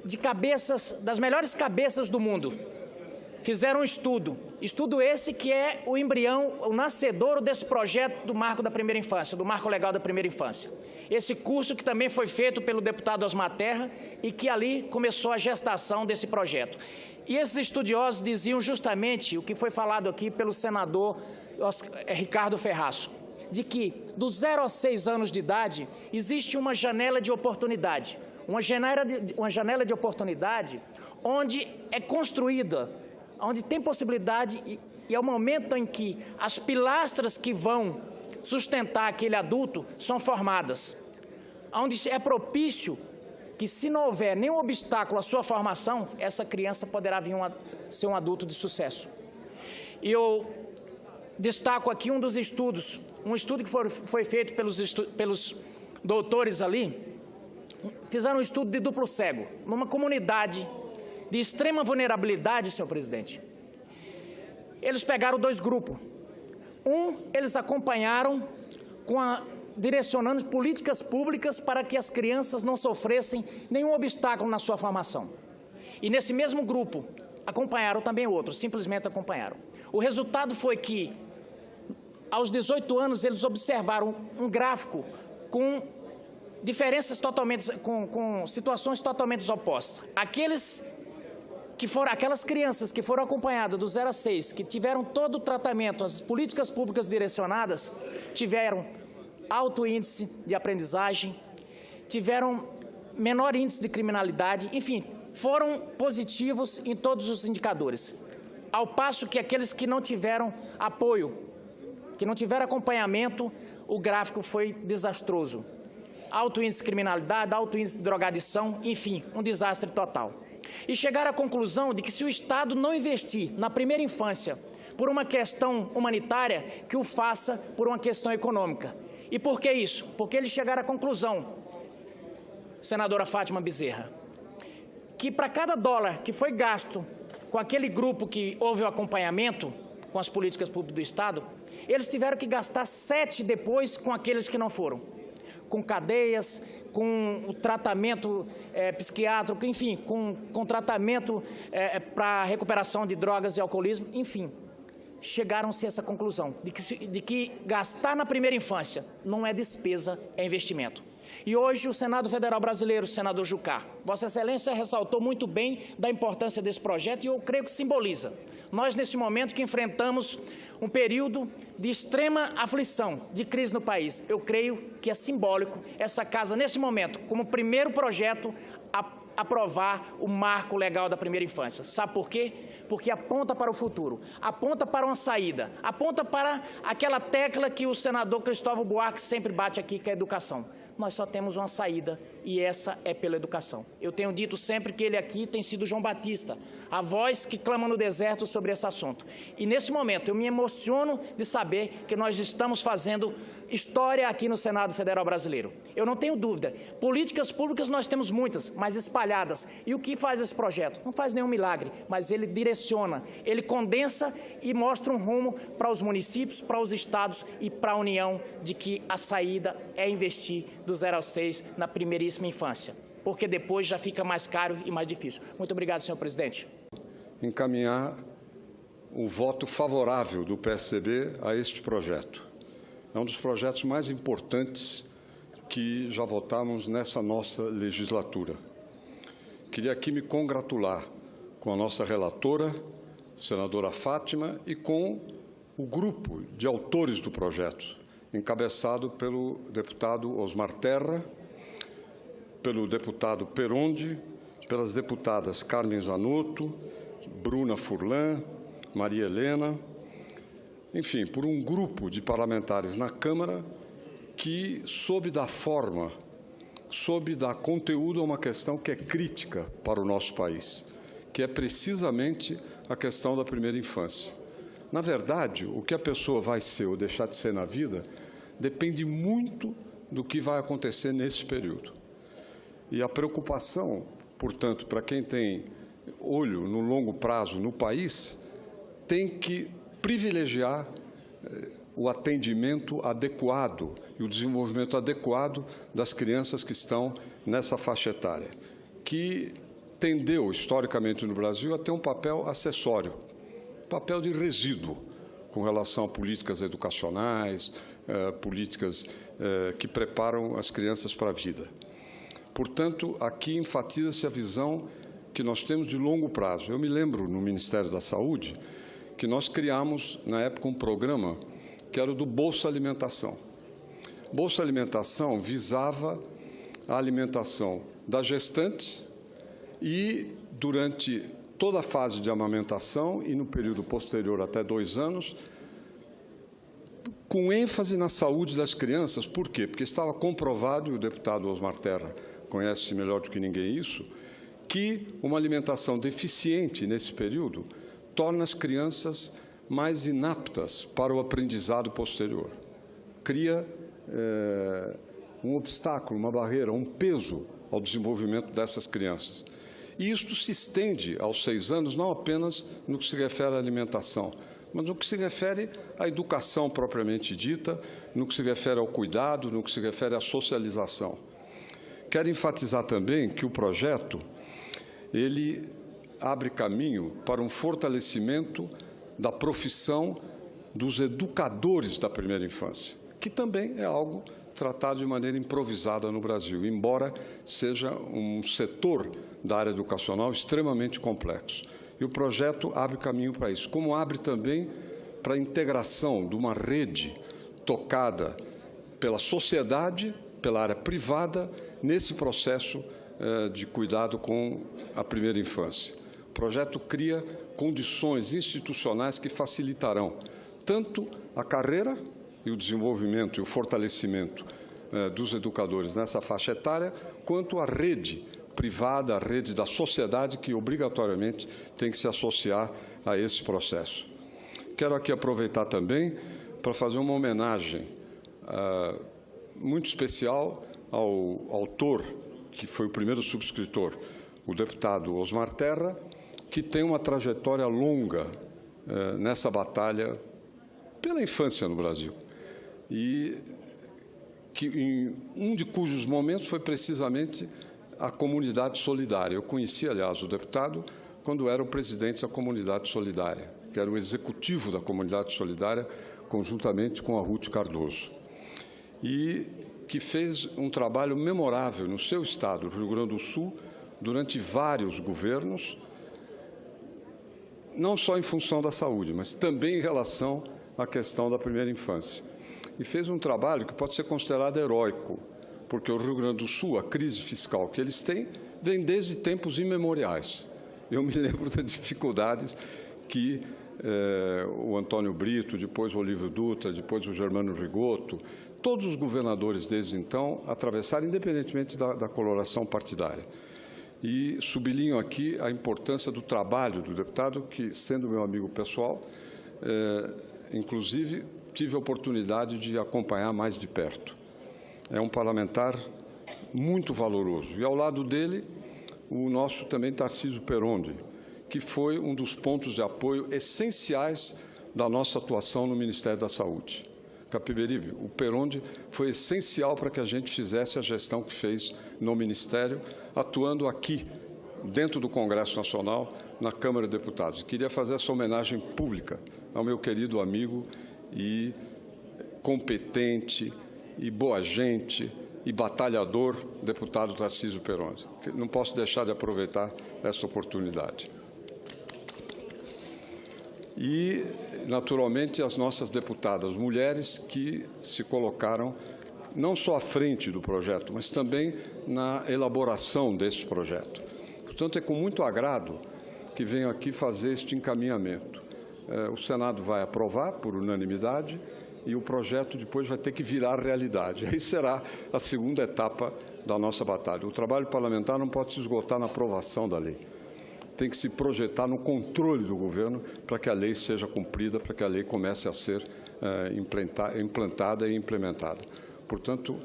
Speaker 7: de cabeças, das melhores cabeças do mundo, fizeram um estudo Estudo esse que é o embrião, o nascedouro desse projeto do Marco da Primeira Infância, do Marco Legal da Primeira Infância. Esse curso que também foi feito pelo deputado Osmar Terra e que ali começou a gestação desse projeto. E esses estudiosos diziam justamente o que foi falado aqui pelo senador Ricardo Ferraço, de que dos 0 a 6 anos de idade existe uma janela de oportunidade, uma janela de oportunidade onde é construída, onde tem possibilidade e é o momento em que as pilastras que vão sustentar aquele adulto são formadas, onde é propício que, se não houver nenhum obstáculo à sua formação, essa criança poderá vir ser um adulto de sucesso. E eu destaco aqui um dos estudos, um estudo que foi feito pelos doutores ali, fizeram um estudo de duplo cego, numa comunidade de extrema vulnerabilidade, senhor presidente. Eles pegaram 2 grupos. Eles acompanharam direcionando políticas públicas para que as crianças não sofressem nenhum obstáculo na sua formação. E nesse mesmo grupo, acompanharam também outros, simplesmente acompanharam. O resultado foi que, aos 18 anos, eles observaram um gráfico com diferenças totalmente, com situações totalmente opostas. Aquelas crianças que foram acompanhadas do 0 a 6, que tiveram todo o tratamento, as políticas públicas direcionadas, tiveram alto índice de aprendizagem, tiveram menor índice de criminalidade, enfim, foram positivos em todos os indicadores. Ao passo que aqueles que não tiveram apoio, que não tiveram acompanhamento, o gráfico foi desastroso. Alto índice de criminalidade, alto índice de drogadição, enfim, um desastre total. E chegaram à conclusão de que, se o Estado não investir na primeira infância por uma questão humanitária, que o faça por uma questão econômica. E por que isso? Porque eles chegaram à conclusão, senadora Fátima Bezerra, que para cada dólar que foi gasto com aquele grupo que houve o acompanhamento com as políticas públicas do Estado, eles tiveram que gastar 7 depois com aqueles que não foram, com cadeias, com o tratamento psiquiátrico, enfim, com tratamento para recuperação de drogas e alcoolismo, enfim. Chegaram-se a essa conclusão, de que gastar na primeira infância não é despesa, é investimento. E hoje o Senado Federal Brasileiro, senador Jucá, Vossa Excelência ressaltou muito bem da importância desse projeto e eu creio que simboliza. Nós, nesse momento que enfrentamos um período de extrema aflição, de crise no país, eu creio que é simbólico essa casa, nesse momento, como primeiro projeto, aprovar o Marco Legal da Primeira Infância. Sabe por quê? Porque aponta para o futuro, aponta para uma saída, aponta para aquela tecla que o senador Cristóvão Buarque sempre bate aqui, que é a educação. Nós só temos uma saída e essa é pela educação. Eu tenho dito sempre que ele aqui tem sido João Batista, a voz que clama no deserto sobre esse assunto. E nesse momento eu me emociono de saber que nós estamos fazendo história aqui no Senado Federal Brasileiro. Eu não tenho dúvida, políticas públicas nós temos muitas, mas espalhadas. E o que faz esse projeto? Não faz nenhum milagre, mas ele direciona, ele condensa e mostra um rumo para os municípios, para os estados e para a União, de que a saída é investir do 0 ao 6 na primeiríssima infância, porque depois já fica mais caro e mais difícil. Muito obrigado, senhor presidente.
Speaker 2: Encaminhar o voto favorável do PSDB a este projeto. É um dos projetos mais importantes que já votamos nessa nossa legislatura. Queria aqui me congratular com a nossa relatora, senadora Fátima, e com o grupo de autores do projeto, encabeçado pelo deputado Osmar Terra, pelo deputado Peronde, pelas deputadas Carmen Zanotto, Bruna Furlan, Maria Helena, enfim, por um grupo de parlamentares na Câmara que soube dar forma, soube dar conteúdo a uma questão que é crítica para o nosso país, que é precisamente a questão da primeira infância. Na verdade, o que a pessoa vai ser ou deixar de ser na vida depende muito do que vai acontecer nesse período. E a preocupação, portanto, para quem tem olho no longo prazo no país, tem que privilegiar o atendimento adequado e o desenvolvimento adequado das crianças que estão nessa faixa etária, que tendeu, historicamente no Brasil, a ter um papel acessório. papel de resíduo com relação a políticas educacionais, políticas que preparam as crianças para a vida. Portanto, aqui enfatiza-se a visão que nós temos de longo prazo. Eu me lembro, no Ministério da Saúde, que nós criamos, na época, um programa que era o do Bolsa Alimentação. Bolsa Alimentação visava a alimentação das gestantes e, durante toda a fase de amamentação e no período posterior até 2 anos, com ênfase na saúde das crianças. Por quê? Porque estava comprovado, e o deputado Osmar Terra conhece melhor do que ninguém isso, que uma alimentação deficiente nesse período torna as crianças mais inaptas para o aprendizado posterior. Cria um obstáculo, uma barreira, um peso ao desenvolvimento dessas crianças. E isto se estende aos 6 anos, não apenas no que se refere à alimentação, mas no que se refere à educação propriamente dita, no que se refere ao cuidado, no que se refere à socialização. Quero enfatizar também que o projeto, ele abre caminho para um fortalecimento da profissão dos educadores da primeira infância, que também é algo tratado de maneira improvisada no Brasil, embora seja um setor da área educacional extremamente complexo. E o projeto abre caminho para isso, como abre também para a integração de uma rede tocada pela sociedade, pela área privada, nesse processo de cuidado com a primeira infância. O projeto cria condições institucionais que facilitarão tanto a carreira e o desenvolvimento e o fortalecimento dos educadores nessa faixa etária, quanto a rede privada, a rede da sociedade, que obrigatoriamente tem que se associar a esse processo. Quero aqui aproveitar também para fazer uma homenagem muito especial ao autor, que foi o primeiro subscritor, o deputado Osmar Terra, que tem uma trajetória longa nessa batalha pela infância no Brasil. E que em um de cujos momentos foi precisamente a Comunidade Solidária. Eu conheci, aliás, o deputado quando era o presidente da Comunidade Solidária, que era o executivo da Comunidade Solidária, conjuntamente com a Ruth Cardoso. E que fez um trabalho memorável no seu estado, Rio Grande do Sul, durante vários governos, não só em função da saúde, mas também em relação à questão da primeira infância. E fez um trabalho que pode ser considerado heróico, porque o Rio Grande do Sul, a crise fiscal que eles têm, vem desde tempos imemoriais. Eu me lembro das dificuldades que o Antônio Brito, depois o Olívio Dutra, depois o Germano Rigoto, todos os governadores desde então atravessaram, independentemente da coloração partidária. E sublinho aqui a importância do trabalho do deputado, que, sendo meu amigo pessoal, inclusive tive a oportunidade de acompanhar mais de perto. É um parlamentar muito valoroso. E, ao lado dele, o nosso também Tarcísio Perondi, que foi um dos pontos de apoio essenciais da nossa atuação no Ministério da Saúde. Capiberibe, o Perondi foi essencial para que a gente fizesse a gestão que fez no Ministério, atuando aqui, dentro do Congresso Nacional, na Câmara de Deputados. Queria fazer essa homenagem pública ao meu querido amigo e competente e boa gente e batalhador deputado Tarcísio Perondi. Não posso deixar de aproveitar esta oportunidade. E, naturalmente, as nossas deputadas mulheres que se colocaram não só à frente do projeto, mas também na elaboração deste projeto. Portanto, é com muito agrado que venho aqui fazer este encaminhamento. O Senado vai aprovar por unanimidade e o projeto depois vai ter que virar realidade. Aí será a segunda etapa da nossa batalha. O trabalho parlamentar não pode se esgotar na aprovação da lei. Tem que se projetar no controle do governo para que a lei seja cumprida, para que a lei comece a ser implantada e implementada. Portanto,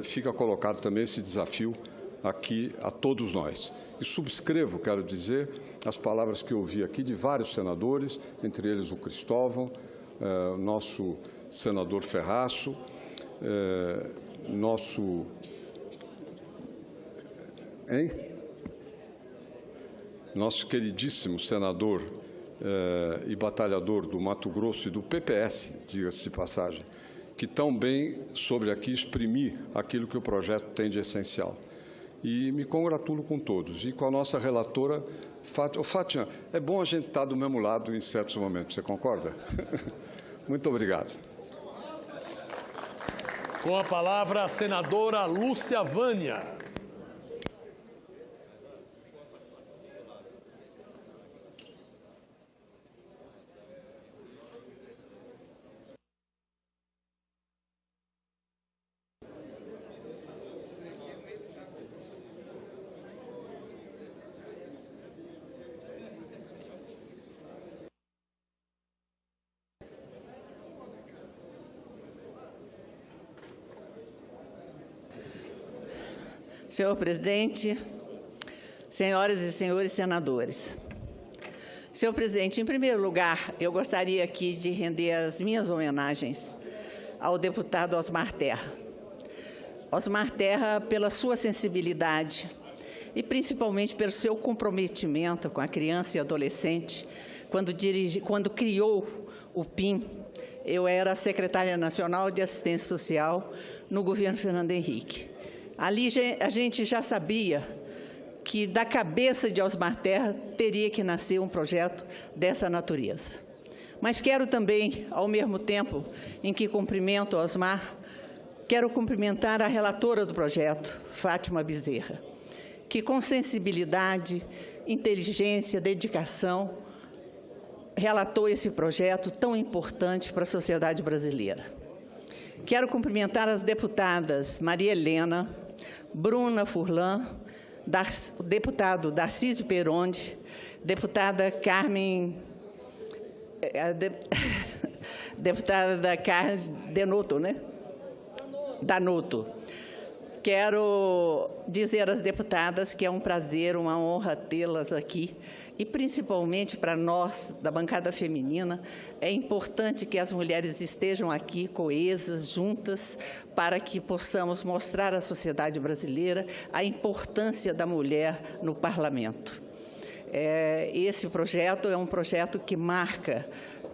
Speaker 2: fica colocado também esse desafio aqui a todos nós. E subscrevo, quero dizer, as palavras que ouvi aqui de vários senadores, entre eles o Cristóvão, nosso senador Ferraço, nosso... Nosso queridíssimo senador e batalhador do Mato Grosso e do PPS, diga-se de passagem, que tão bem soube aqui exprimir aquilo que o projeto tem de essencial. E me congratulo com todos. E com a nossa relatora, Fátima. Fátima, é bom a gente estar do mesmo lado em certos momentos, você concorda? Muito obrigado.
Speaker 1: Com a palavra, a senadora Lúcia Vânia.
Speaker 8: Senhor presidente, senhoras e senhores senadores. Senhor presidente, em primeiro lugar, eu gostaria aqui de render as minhas homenagens ao deputado Osmar Terra. Osmar Terra, pela sua sensibilidade e principalmente pelo seu comprometimento com a criança e adolescente, quando criou o PIM, eu era secretária nacional de assistência social no governo Fernando Henrique. Ali a gente já sabia que da cabeça de Osmar Terra teria que nascer um projeto dessa natureza. Mas quero também, ao mesmo tempo em que cumprimento Osmar, quero cumprimentar a relatora do projeto, Fátima Bezerra, que com sensibilidade, inteligência, dedicação, relatou esse projeto tão importante para a sociedade brasileira. Quero cumprimentar as deputadas Maria Helena, Bruna Furlan, deputado Darcísio Peronde, deputada Carmen, deputada Carmen Denoto, né? Danoto. Quero dizer às deputadas que é um prazer, uma honra tê-las aqui e, principalmente para nós, da bancada feminina, é importante que as mulheres estejam aqui coesas, juntas, para que possamos mostrar à sociedade brasileira a importância da mulher no parlamento. Esse projeto é um projeto que marca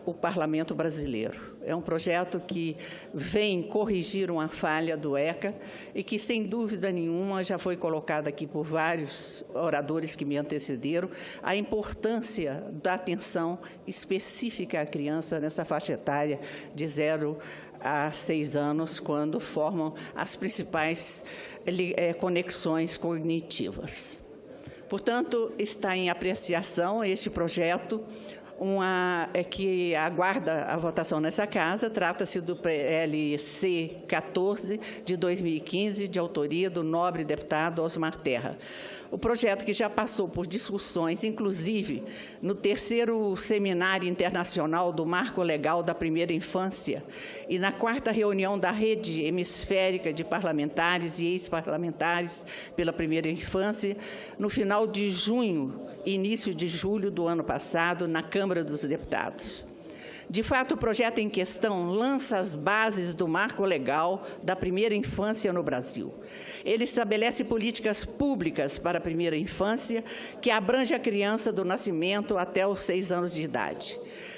Speaker 8: o parlamento brasileiro. É um projeto que vem corrigir uma falha do ECA e que, sem dúvida nenhuma, já foi colocada aqui por vários oradores que me antecederam, a importância da atenção específica à criança nessa faixa etária de 0 a 6 anos, quando formam as principais conexões cognitivas. Portanto, está em apreciação este projeto, que aguarda a votação nessa casa. Trata-se do PLC 14 de 2015, de autoria do nobre deputado Osmar Terra. O projeto que já passou por discussões, inclusive no 3º Seminário Internacional do Marco Legal da Primeira Infância e na 4ª reunião da Rede Hemisférica de Parlamentares e Ex-Parlamentares pela Primeira Infância, no final de junho e início de julho do ano passado, na Câmara dos Deputados. De fato, o projeto em questão lança as bases do marco legal da primeira infância no Brasil. Ele estabelece políticas públicas para a primeira infância que abrange a criança do nascimento até os 6 anos de idade.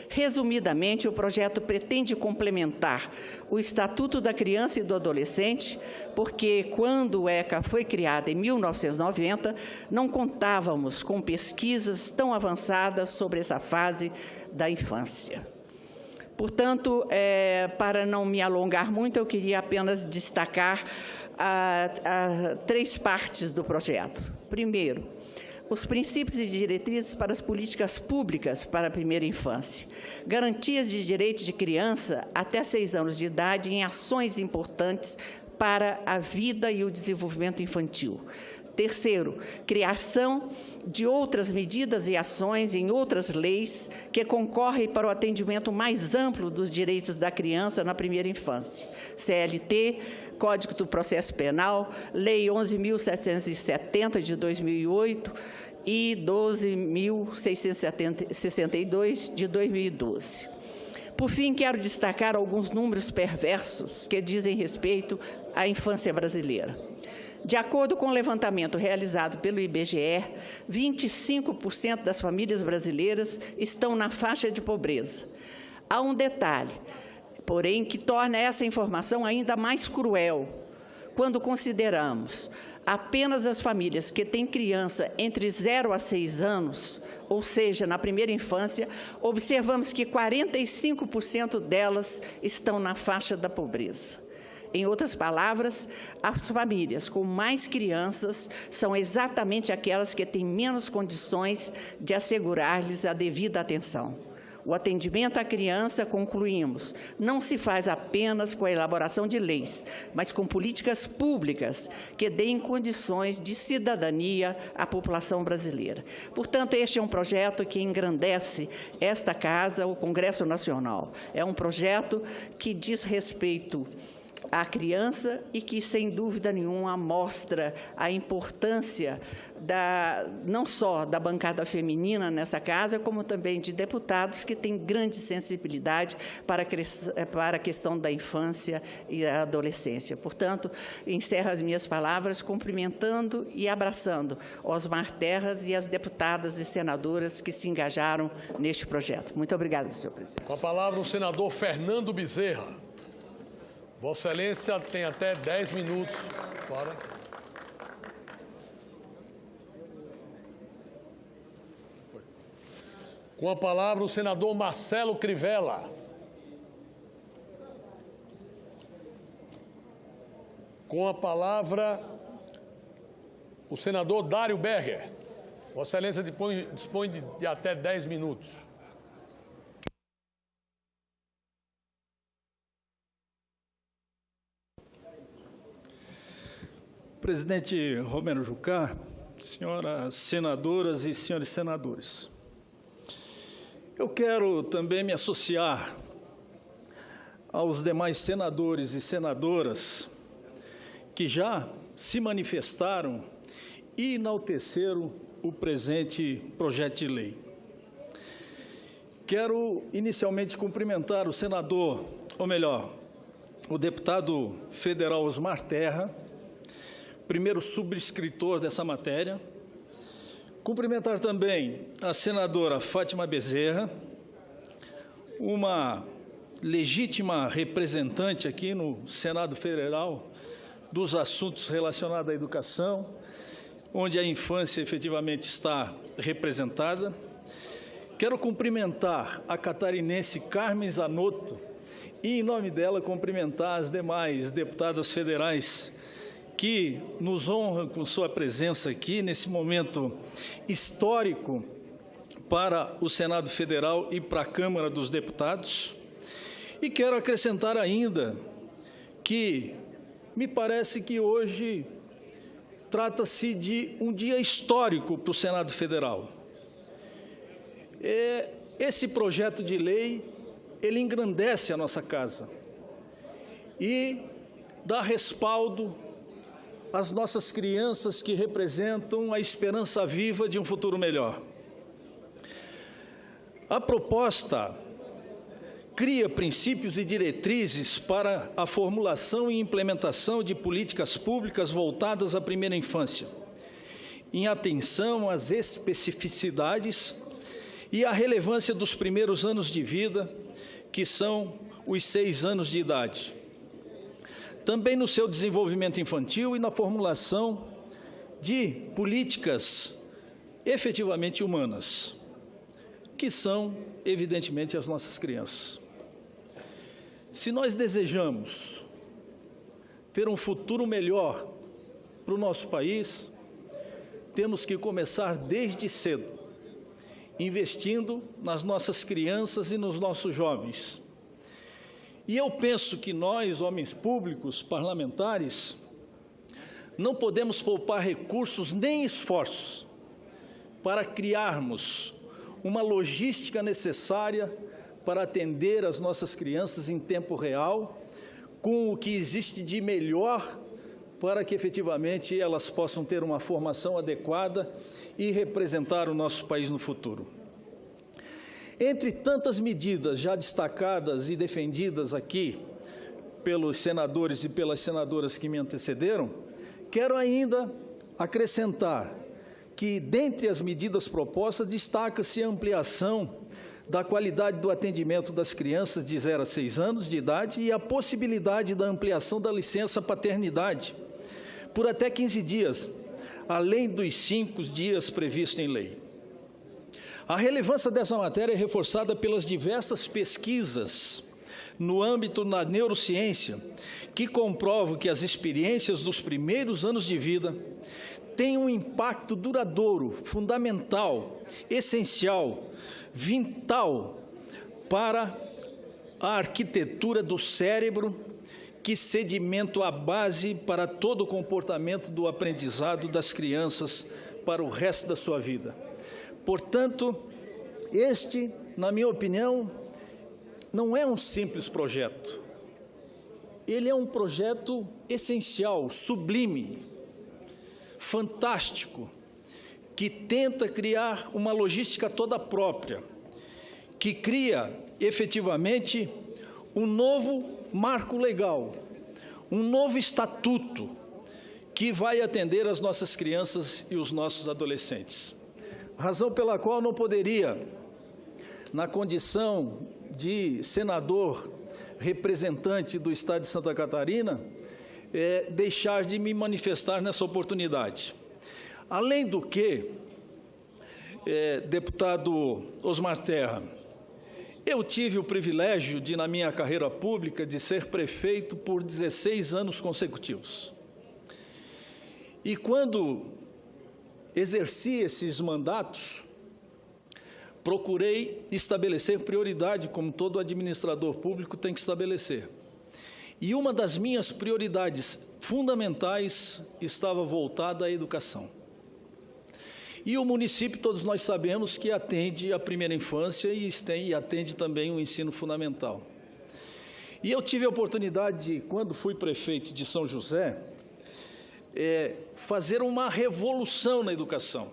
Speaker 8: Resumidamente, o projeto pretende complementar o Estatuto da Criança e do Adolescente, porque quando o ECA foi criado em 1990, não contávamos com pesquisas tão avançadas sobre essa fase da infância. Portanto, para não me alongar muito, eu queria apenas destacar 3 partes do projeto. Primeiro, os princípios e diretrizes para as políticas públicas para a primeira infância, garantias de direitos de criança até 6 anos de idade em ações importantes para a vida e o desenvolvimento infantil. Terceiro, criação de outras medidas e ações em outras leis que concorrem para o atendimento mais amplo dos direitos da criança na primeira infância. CLT, Código do Processo Penal, Lei 11.770 de 2008 e 12.662 de 2012. Por fim, quero destacar alguns números perversos que dizem respeito à infância brasileira. De acordo com o levantamento realizado pelo IBGE, 25% das famílias brasileiras estão na faixa de pobreza. Há um detalhe, porém, que torna essa informação ainda mais cruel, quando consideramos apenas as famílias que têm criança entre 0 a 6 anos, ou seja, na primeira infância, observamos que 45% delas estão na faixa da pobreza. Em outras palavras, as famílias com mais crianças são exatamente aquelas que têm menos condições de assegurar-lhes a devida atenção. O atendimento à criança, concluímos, não se faz apenas com a elaboração de leis, mas com políticas públicas que deem condições de cidadania à população brasileira. Portanto, este é um projeto que engrandece esta Casa, o Congresso Nacional. É um projeto que diz respeito à criança e que, sem dúvida nenhuma, mostra a importância não só da bancada feminina nessa casa, como também de deputados que têm grande sensibilidade para a questão da infância e da adolescência. Portanto, encerro as minhas palavras cumprimentando e abraçando Osmar Terras e as deputadas e senadoras que se engajaram neste projeto. Muito obrigada, senhor presidente.
Speaker 1: Com a palavra o senador Fernando Bezerra. Vossa Excelência tem até 10 minutos para... Com a palavra o senador Marcelo Crivella. Com a palavra o senador Dário Berger. Vossa Excelência dispõe de até 10 minutos.
Speaker 9: Presidente Romero Jucá, senhoras senadoras e senhores senadores, eu quero também me associar aos demais senadores e senadoras que já se manifestaram e enalteceram o presente projeto de lei. Quero inicialmente cumprimentar o senador, ou melhor, o deputado federal Osmar Terra, primeiro subscritor dessa matéria. Cumprimentar também a senadora Fátima Bezerra, uma legítima representante aqui no Senado Federal dos assuntos relacionados à educação, onde a infância efetivamente está representada. Quero cumprimentar a catarinense Carmen Zanotto e, em nome dela, cumprimentar as demais deputadas federais que nos honram com sua presença aqui nesse momento histórico para o Senado Federal e para a Câmara dos Deputados. E quero acrescentar ainda que me parece que hoje trata-se de um dia histórico para o Senado Federal. Esse projeto de lei, ele engrandece a nossa casa e dá respaldo às nossas crianças que representam a esperança viva de um futuro melhor. A proposta cria princípios e diretrizes para a formulação e implementação de políticas públicas voltadas à primeira infância, em atenção às especificidades e à relevância dos primeiros anos de vida, que são os 6 anos de idade. Também no seu desenvolvimento infantil e na formulação de políticas efetivamente humanas, que são, evidentemente, as nossas crianças. Se nós desejamos ter um futuro melhor para o nosso país, temos que começar desde cedo, investindo nas nossas crianças e nos nossos jovens. E eu penso que nós, homens públicos, parlamentares, não podemos poupar recursos nem esforços para criarmos uma logística necessária para atender as nossas crianças em tempo real, com o que existe de melhor para que efetivamente elas possam ter uma formação adequada e representar o nosso país no futuro. Entre tantas medidas já destacadas e defendidas aqui pelos senadores e pelas senadoras que me antecederam, Quero ainda acrescentar que, dentre as medidas propostas, destaca-se a ampliação da qualidade do atendimento das crianças de 0 a 6 anos de idade e a possibilidade da ampliação da licença paternidade por até 15 dias, além dos 5 dias previstos em lei. A relevância dessa matéria é reforçada pelas diversas pesquisas no âmbito da neurociência, que comprovam que as experiências dos primeiros anos de vida têm um impacto duradouro, fundamental, essencial, vital para a arquitetura do cérebro, que sedimenta a base para todo o comportamento do aprendizado das crianças para o resto da sua vida. Portanto, este, na minha opinião, não é um simples projeto. Ele é um projeto essencial, sublime, fantástico, que tenta criar uma logística toda própria, que cria efetivamente um novo marco legal, um novo estatuto que vai atender as nossas crianças e os nossos adolescentes. Razão pela qual não poderia, na condição de senador representante do Estado de Santa Catarina, deixar de me manifestar nessa oportunidade. Além do que, deputado Osmar Terra, eu tive o privilégio de, na minha carreira pública, de ser prefeito por 16 anos consecutivos. E quando exerci esses mandatos, procurei estabelecer prioridade, como todo administrador público tem que estabelecer. E uma das minhas prioridades fundamentais estava voltada à educação. E o município, todos nós sabemos, que atende a primeira infância e atende também o ensino fundamental. E eu tive a oportunidade de, quando fui prefeito de São José, fazer uma revolução na educação.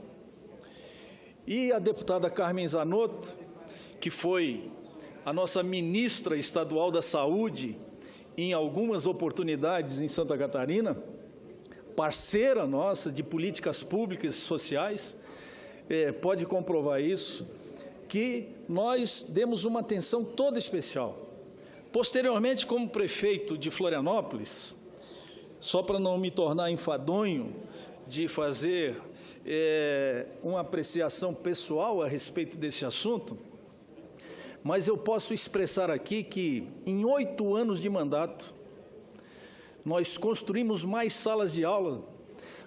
Speaker 9: E a deputada Carmen Zanotto, que foi a nossa ministra estadual da Saúde em algumas oportunidades em Santa Catarina, parceira nossa de políticas públicas e sociais, pode comprovar isso, que nós demos uma atenção toda especial. Posteriormente, como prefeito de Florianópolis, só para não me tornar enfadonho de fazer uma apreciação pessoal a respeito desse assunto, mas eu posso expressar aqui que, em 8 anos de mandato, nós construímos mais salas de aula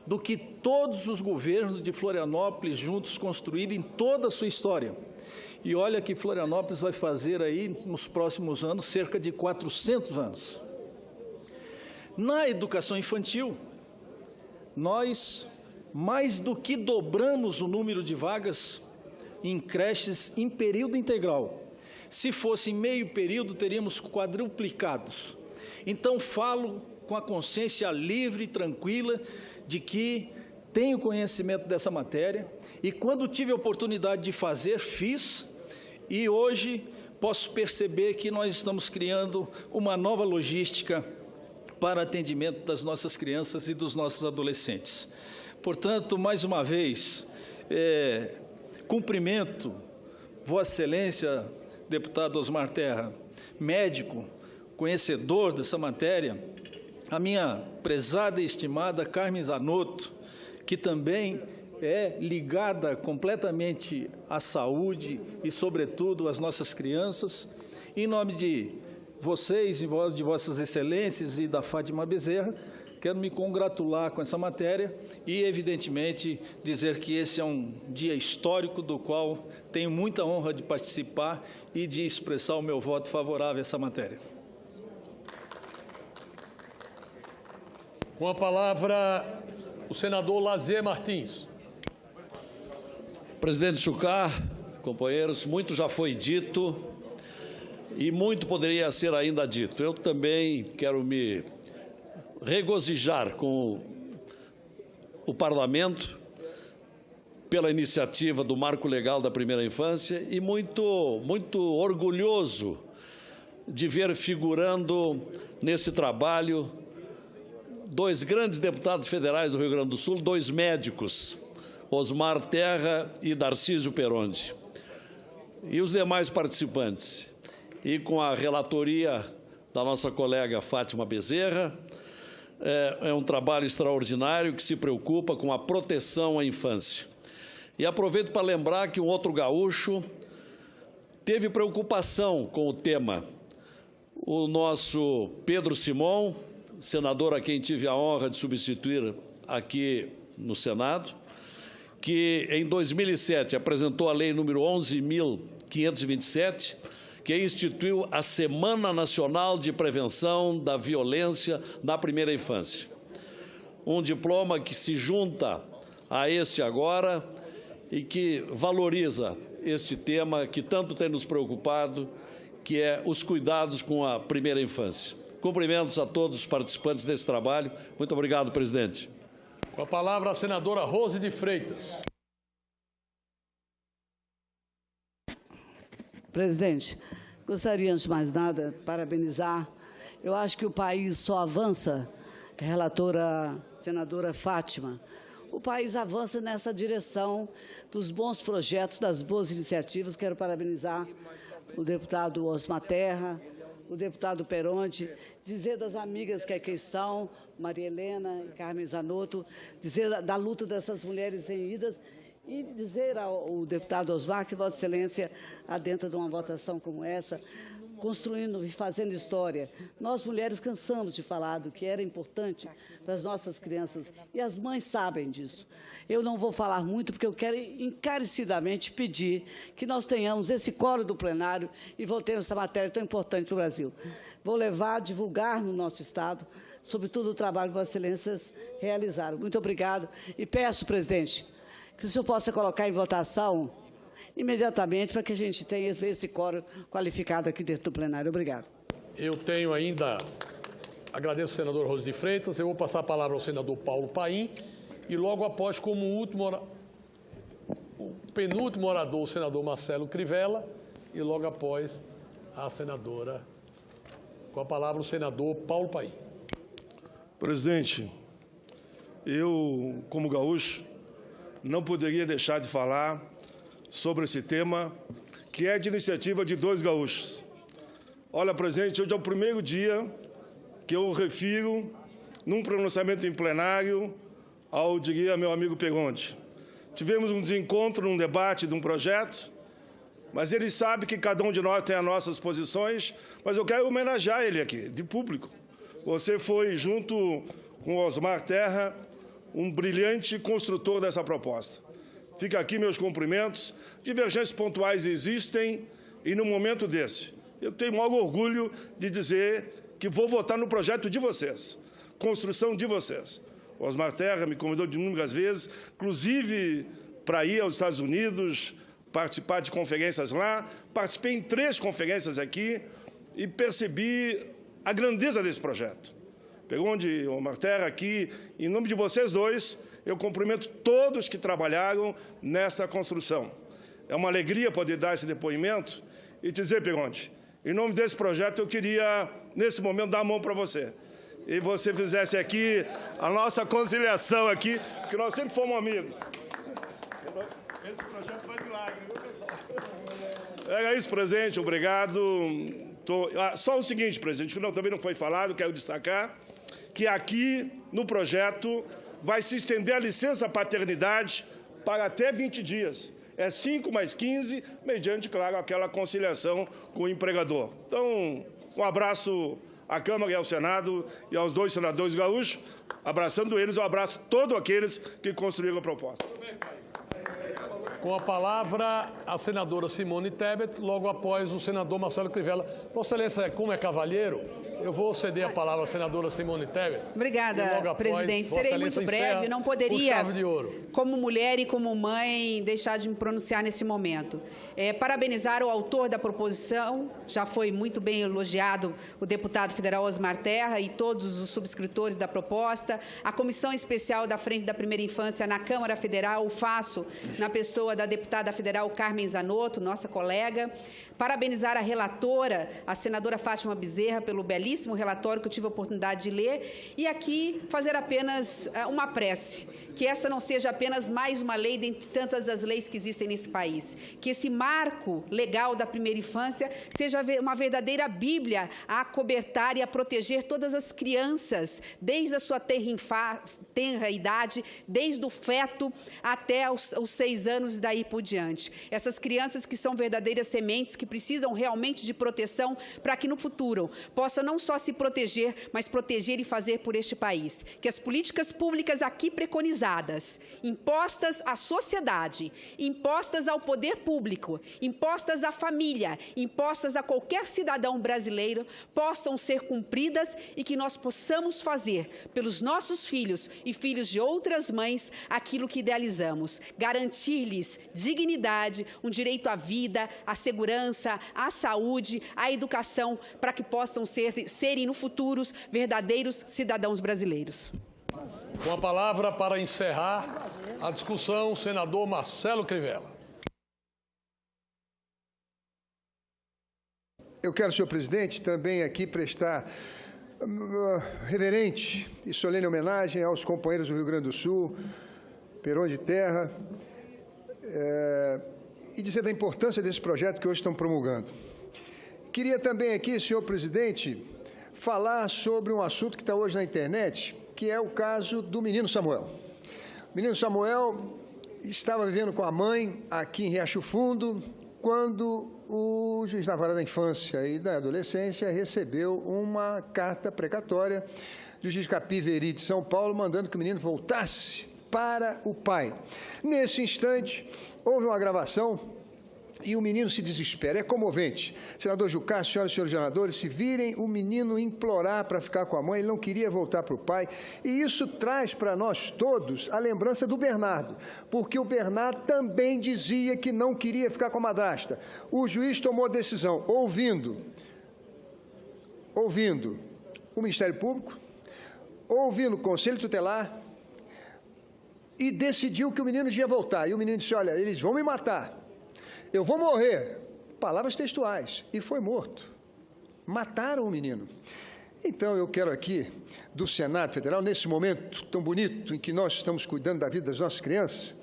Speaker 9: do que todos os governos de Florianópolis juntos construíram em toda a sua história. E olha que Florianópolis vai fazer aí, nos próximos anos, cerca de 400 anos. Na educação infantil, nós mais do que dobramos o número de vagas em creches em período integral. Se fosse em meio período, teríamos quadruplicados. Então, falo com a consciência livre e tranquila de que tenho conhecimento dessa matéria e, quando tive a oportunidade de fazer, fiz, e hoje posso perceber que nós estamos criando uma nova logística para atendimento das nossas crianças e dos nossos adolescentes. Portanto, mais uma vez, cumprimento Vossa Excelência, deputado Osmar Terra, médico, conhecedor dessa matéria, a minha prezada e estimada Carmen Zanotto, que também é ligada completamente à saúde e, sobretudo, às nossas crianças. Em nome de vocês, em nome de Vossas Excelências e da Fátima Bezerra, quero me congratular com essa matéria e, evidentemente, dizer que esse é um dia histórico do qual tenho muita honra de participar e de expressar o meu voto favorável a essa matéria.
Speaker 1: Com a palavra, o senador Lazier Martins.
Speaker 10: Presidente Chucar, companheiros, muito já foi dito e muito poderia ser ainda dito. Eu também quero me regozijar com o Parlamento pela iniciativa do Marco Legal da Primeira Infância e muito orgulhoso de ver figurando nesse trabalho dois grandes deputados federais do Rio Grande do Sul, dois médicos, Osmar Terra e Darcísio Peronde, e os demais participantes, e com a relatoria da nossa colega Fátima Bezerra. É um trabalho extraordinário que se preocupa com a proteção à infância. E aproveito para lembrar que um outro gaúcho teve preocupação com o tema. O nosso Pedro Simon, senador a quem tive a honra de substituir aqui no Senado, que em 2007 apresentou a lei número 11.527, que instituiu a Semana Nacional de Prevenção da Violência na Primeira Infância. Um diploma que se junta a este agora e que valoriza este tema que tanto tem nos preocupado, que é os cuidados com a primeira infância. Cumprimentos a todos os participantes desse trabalho. Muito obrigado, presidente.
Speaker 1: Com a palavra, a senadora Rose de Freitas.
Speaker 11: Presidente, gostaria, antes de mais nada, parabenizar. Eu acho que o país só avança, relatora senadora Fátima, o país avança nessa direção dos bons projetos, das boas iniciativas. Quero parabenizar o deputado Osmar Terra, o deputado Peronde, dizer das amigas que aqui estão, Maria Helena e Carmen Zanotto, dizer da luta dessas mulheres reunidas e dizer ao deputado Osmar que Vossa Excelência, adentro de uma votação como essa, construindo e fazendo história. Nós, mulheres, cansamos de falar do que era importante para as nossas crianças e as mães sabem disso. Eu não vou falar muito porque eu quero encarecidamente pedir que nós tenhamos esse coro do plenário e voltemos essa matéria tão importante para o Brasil. Vou levar, divulgar no nosso Estado, sobretudo o trabalho que Vossas Excelências realizaram. Muito obrigado e peço, presidente, que o senhor possa colocar em votação imediatamente para que a gente tenha esse quórum qualificado aqui dentro do plenário. Obrigado.
Speaker 1: Eu tenho ainda, agradeço ao senador Rose de Freitas, eu vou passar a palavra ao senador Paulo Paim e logo após, como o penúltimo orador, o senador Marcelo Crivella e logo após a senadora, com a palavra o senador Paulo Paim.
Speaker 12: Presidente, eu, como gaúcho, não poderia deixar de falar sobre esse tema, que é de iniciativa de dois gaúchos. Olha, presidente, hoje é o primeiro dia que eu refiro, num pronunciamento em plenário, ao, diria, meu amigo Peronde. Tivemos um desencontro, num debate de um projeto, mas ele sabe que cada um de nós tem as nossas posições, mas eu quero homenagear ele aqui, de público. Você foi, junto com o Osmar Terra, um brilhante construtor dessa proposta. Fica aqui meus cumprimentos. Divergências pontuais existem e, no momento desse, eu tenho o maior orgulho de dizer que vou votar no projeto de vocês, construção de vocês. O Osmar Terra me convidou de inúmeras vezes, inclusive para ir aos Estados Unidos, participar de conferências lá. Participei em 3 conferências aqui e percebi a grandeza desse projeto. Peronde, Osmar Terra, aqui, em nome de vocês dois, eu cumprimento todos que trabalharam nessa construção. É uma alegria poder dar esse depoimento e te dizer, Peronde, em nome desse projeto, eu queria, nesse momento, dar a mão para você. E você fizesse aqui a nossa conciliação aqui, porque nós sempre fomos amigos. Esse projeto vai milagre, viu, pessoal? Era isso, presidente, obrigado. Só o seguinte, presidente, que também não foi falado, quero destacar, que aqui no projeto vai se estender a licença paternidade para até 20 dias. É 5 mais 15, mediante, claro, aquela conciliação com o empregador. Então, um abraço à Câmara e ao Senado e aos dois senadores gaúchos. Abraçando eles, um abraço a todos aqueles que construíram a proposta.
Speaker 1: Com a palavra, a senadora Simone Tebet, logo após o senador Marcelo Crivella. Vossa Excelência, como é cavalheiro, eu vou ceder a palavra à senadora Simone Tebet.
Speaker 13: Obrigada, presidente. Serei muito breve. Não poderia, como mulher e como mãe, deixar de me pronunciar nesse momento. Parabenizar o autor da proposição, já foi muito bem elogiado o deputado federal Osmar Terra e todos os subscritores da proposta. A Comissão Especial da Frente da Primeira Infância na Câmara Federal, o faço na pessoa pessoa da deputada federal Carmen Zanotto, nossa colega. Parabenizar a relatora, a senadora Fátima Bezerra, pelo belíssimo relatório que eu tive a oportunidade de ler. E aqui fazer apenas uma prece, que essa não seja apenas mais uma lei dentre tantas as leis que existem nesse país. Que esse marco legal da primeira infância seja uma verdadeira Bíblia a acobertar e a proteger todas as crianças, desde a sua tenra idade, desde o feto até os 6 anos e daí por diante. Essas crianças que são verdadeiras sementes, que precisam realmente de proteção para que no futuro possa não só se proteger, mas proteger e fazer por este país. Que as políticas públicas aqui preconizadas, impostas à sociedade, impostas ao poder público, impostas à família, impostas a qualquer cidadão brasileiro, possam ser cumpridas e que nós possamos fazer pelos nossos filhos e filhos de outras mães aquilo que idealizamos. Garantir-lhes dignidade, um direito à vida, à segurança, à saúde, à educação, para que possam serem no futuro verdadeiros cidadãos brasileiros.
Speaker 1: Com a palavra para encerrar a discussão, o senador Marcelo Crivella.
Speaker 14: Eu quero, senhor presidente, também aqui prestar reverente e solene homenagem aos companheiros do Rio Grande do Sul, Perón de Terra, e dizer da importância desse projeto que hoje estão promulgando. Queria também aqui, senhor presidente, falar sobre um assunto que está hoje na internet, que é o caso do menino Samuel. O menino Samuel estava vivendo com a mãe aqui em Riacho Fundo, quando o juiz da Vara da Infância e da Adolescência recebeu uma carta precatória do juiz Capiveri de São Paulo, mandando que o menino voltasse para o pai. Nesse instante, houve uma gravação e o menino se desespera. É comovente. Senador Jucá, senhoras e senhores senadores, se virem o menino implorar para ficar com a mãe, ele não queria voltar para o pai. E isso traz para nós todos a lembrança do Bernardo, porque o Bernardo também dizia que não queria ficar com a madrasta. O juiz tomou a decisão, ouvindo o Ministério Público, ouvindo o Conselho Tutelar, e decidiu que o menino ia voltar. E o menino disse, olha, eles vão me matar. Eu vou morrer. Palavras textuais. E foi morto. Mataram o menino. Então, eu quero aqui, do Senado Federal, nesse momento tão bonito em que nós estamos cuidando da vida das nossas crianças,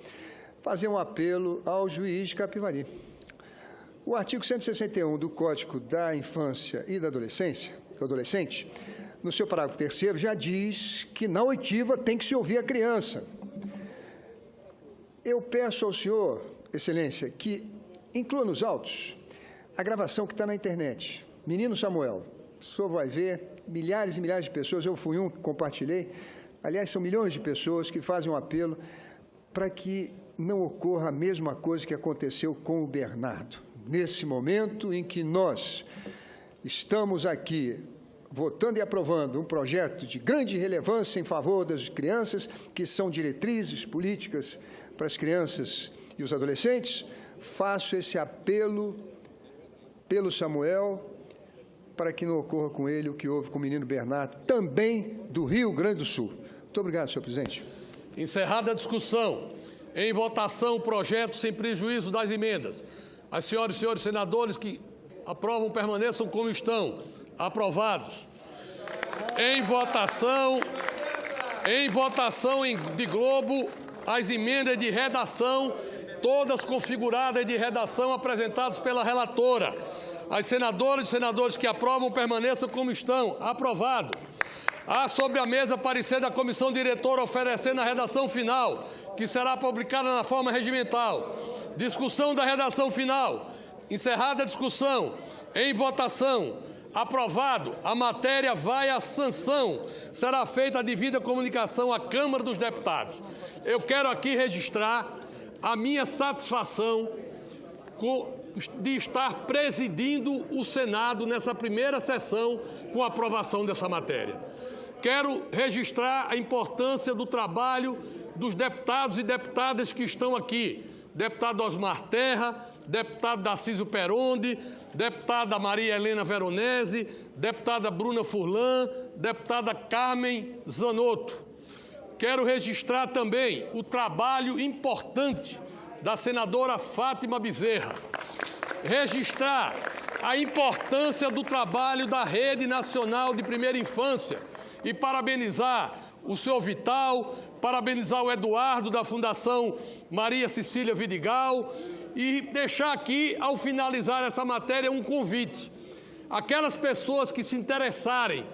Speaker 14: fazer um apelo ao juiz Capivari. O artigo 161 do Código da Infância e da Adolescência, do adolescente, no seu parágrafo 3º, já diz que na oitiva tem que se ouvir a criança. Eu peço ao senhor, Excelência, que inclua nos autos a gravação que está na internet. Menino Samuel, o senhor vai ver, milhares e milhares de pessoas, eu fui um que compartilhei, aliás, são milhões de pessoas que fazem um apelo para que não ocorra a mesma coisa que aconteceu com o Bernardo. Nesse momento em que nós estamos aqui votando e aprovando um projeto de grande relevância em favor das crianças, que são diretrizes políticas para as crianças e os adolescentes, faço esse apelo pelo Samuel para que não ocorra com ele o que houve com o menino Bernardo, também do Rio Grande do Sul. Muito obrigado, senhor presidente.
Speaker 1: Encerrada a discussão, em votação o projeto sem prejuízo das emendas. As senhoras e senhores senadores que aprovam permaneçam como estão. Aprovados. Em votação de globo, as emendas de redação, todas configuradas de redação apresentadas pela relatora. As senadoras e senadores que aprovam permaneçam como estão. Aprovado. Há sobre a mesa parecer da comissão diretora oferecendo a redação final, que será publicada na forma regimental. Discussão da redação final. Encerrada a discussão. Em votação. Aprovado. A matéria vai à sanção. Será feita a devida comunicação à Câmara dos Deputados. Eu quero aqui registrar a minha satisfação de estar presidindo o Senado nessa primeira sessão com a aprovação dessa matéria. Quero registrar a importância do trabalho dos deputados e deputadas que estão aqui. Deputado Osmar Terra, deputado Darcísio Peronde, deputada Maria Helena Veronese, deputada Bruna Furlan, deputada Carmen Zanotto. Quero registrar também o trabalho importante da senadora Fátima Bezerra. Registrar a importância do trabalho da Rede Nacional de Primeira Infância e parabenizar o senhor Vital, parabenizar o Eduardo da Fundação Maria Cecília Vidigal e deixar aqui, ao finalizar essa matéria, um convite. Aquelas pessoas que se interessarem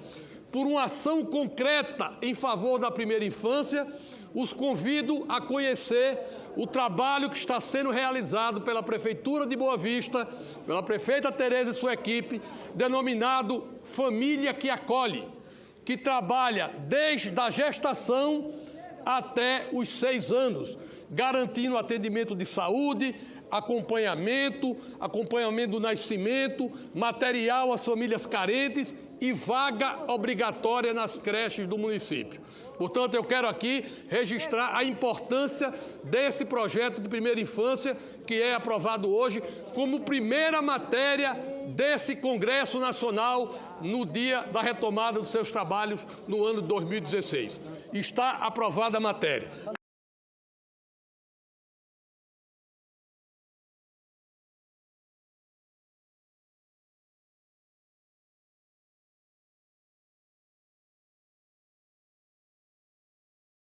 Speaker 1: por uma ação concreta em favor da primeira infância, os convido a conhecer o trabalho que está sendo realizado pela Prefeitura de Boa Vista, pela prefeita Tereza e sua equipe, denominado Família que Acolhe, que trabalha desde a gestação até os 6 anos, garantindo atendimento de saúde, acompanhamento do nascimento, material às famílias carentes e vaga obrigatória nas creches do município. Portanto, eu quero aqui registrar a importância desse projeto de primeira infância, que é aprovado hoje como primeira matéria desse Congresso Nacional no dia da retomada dos seus trabalhos no ano de 2016. Está aprovada a matéria.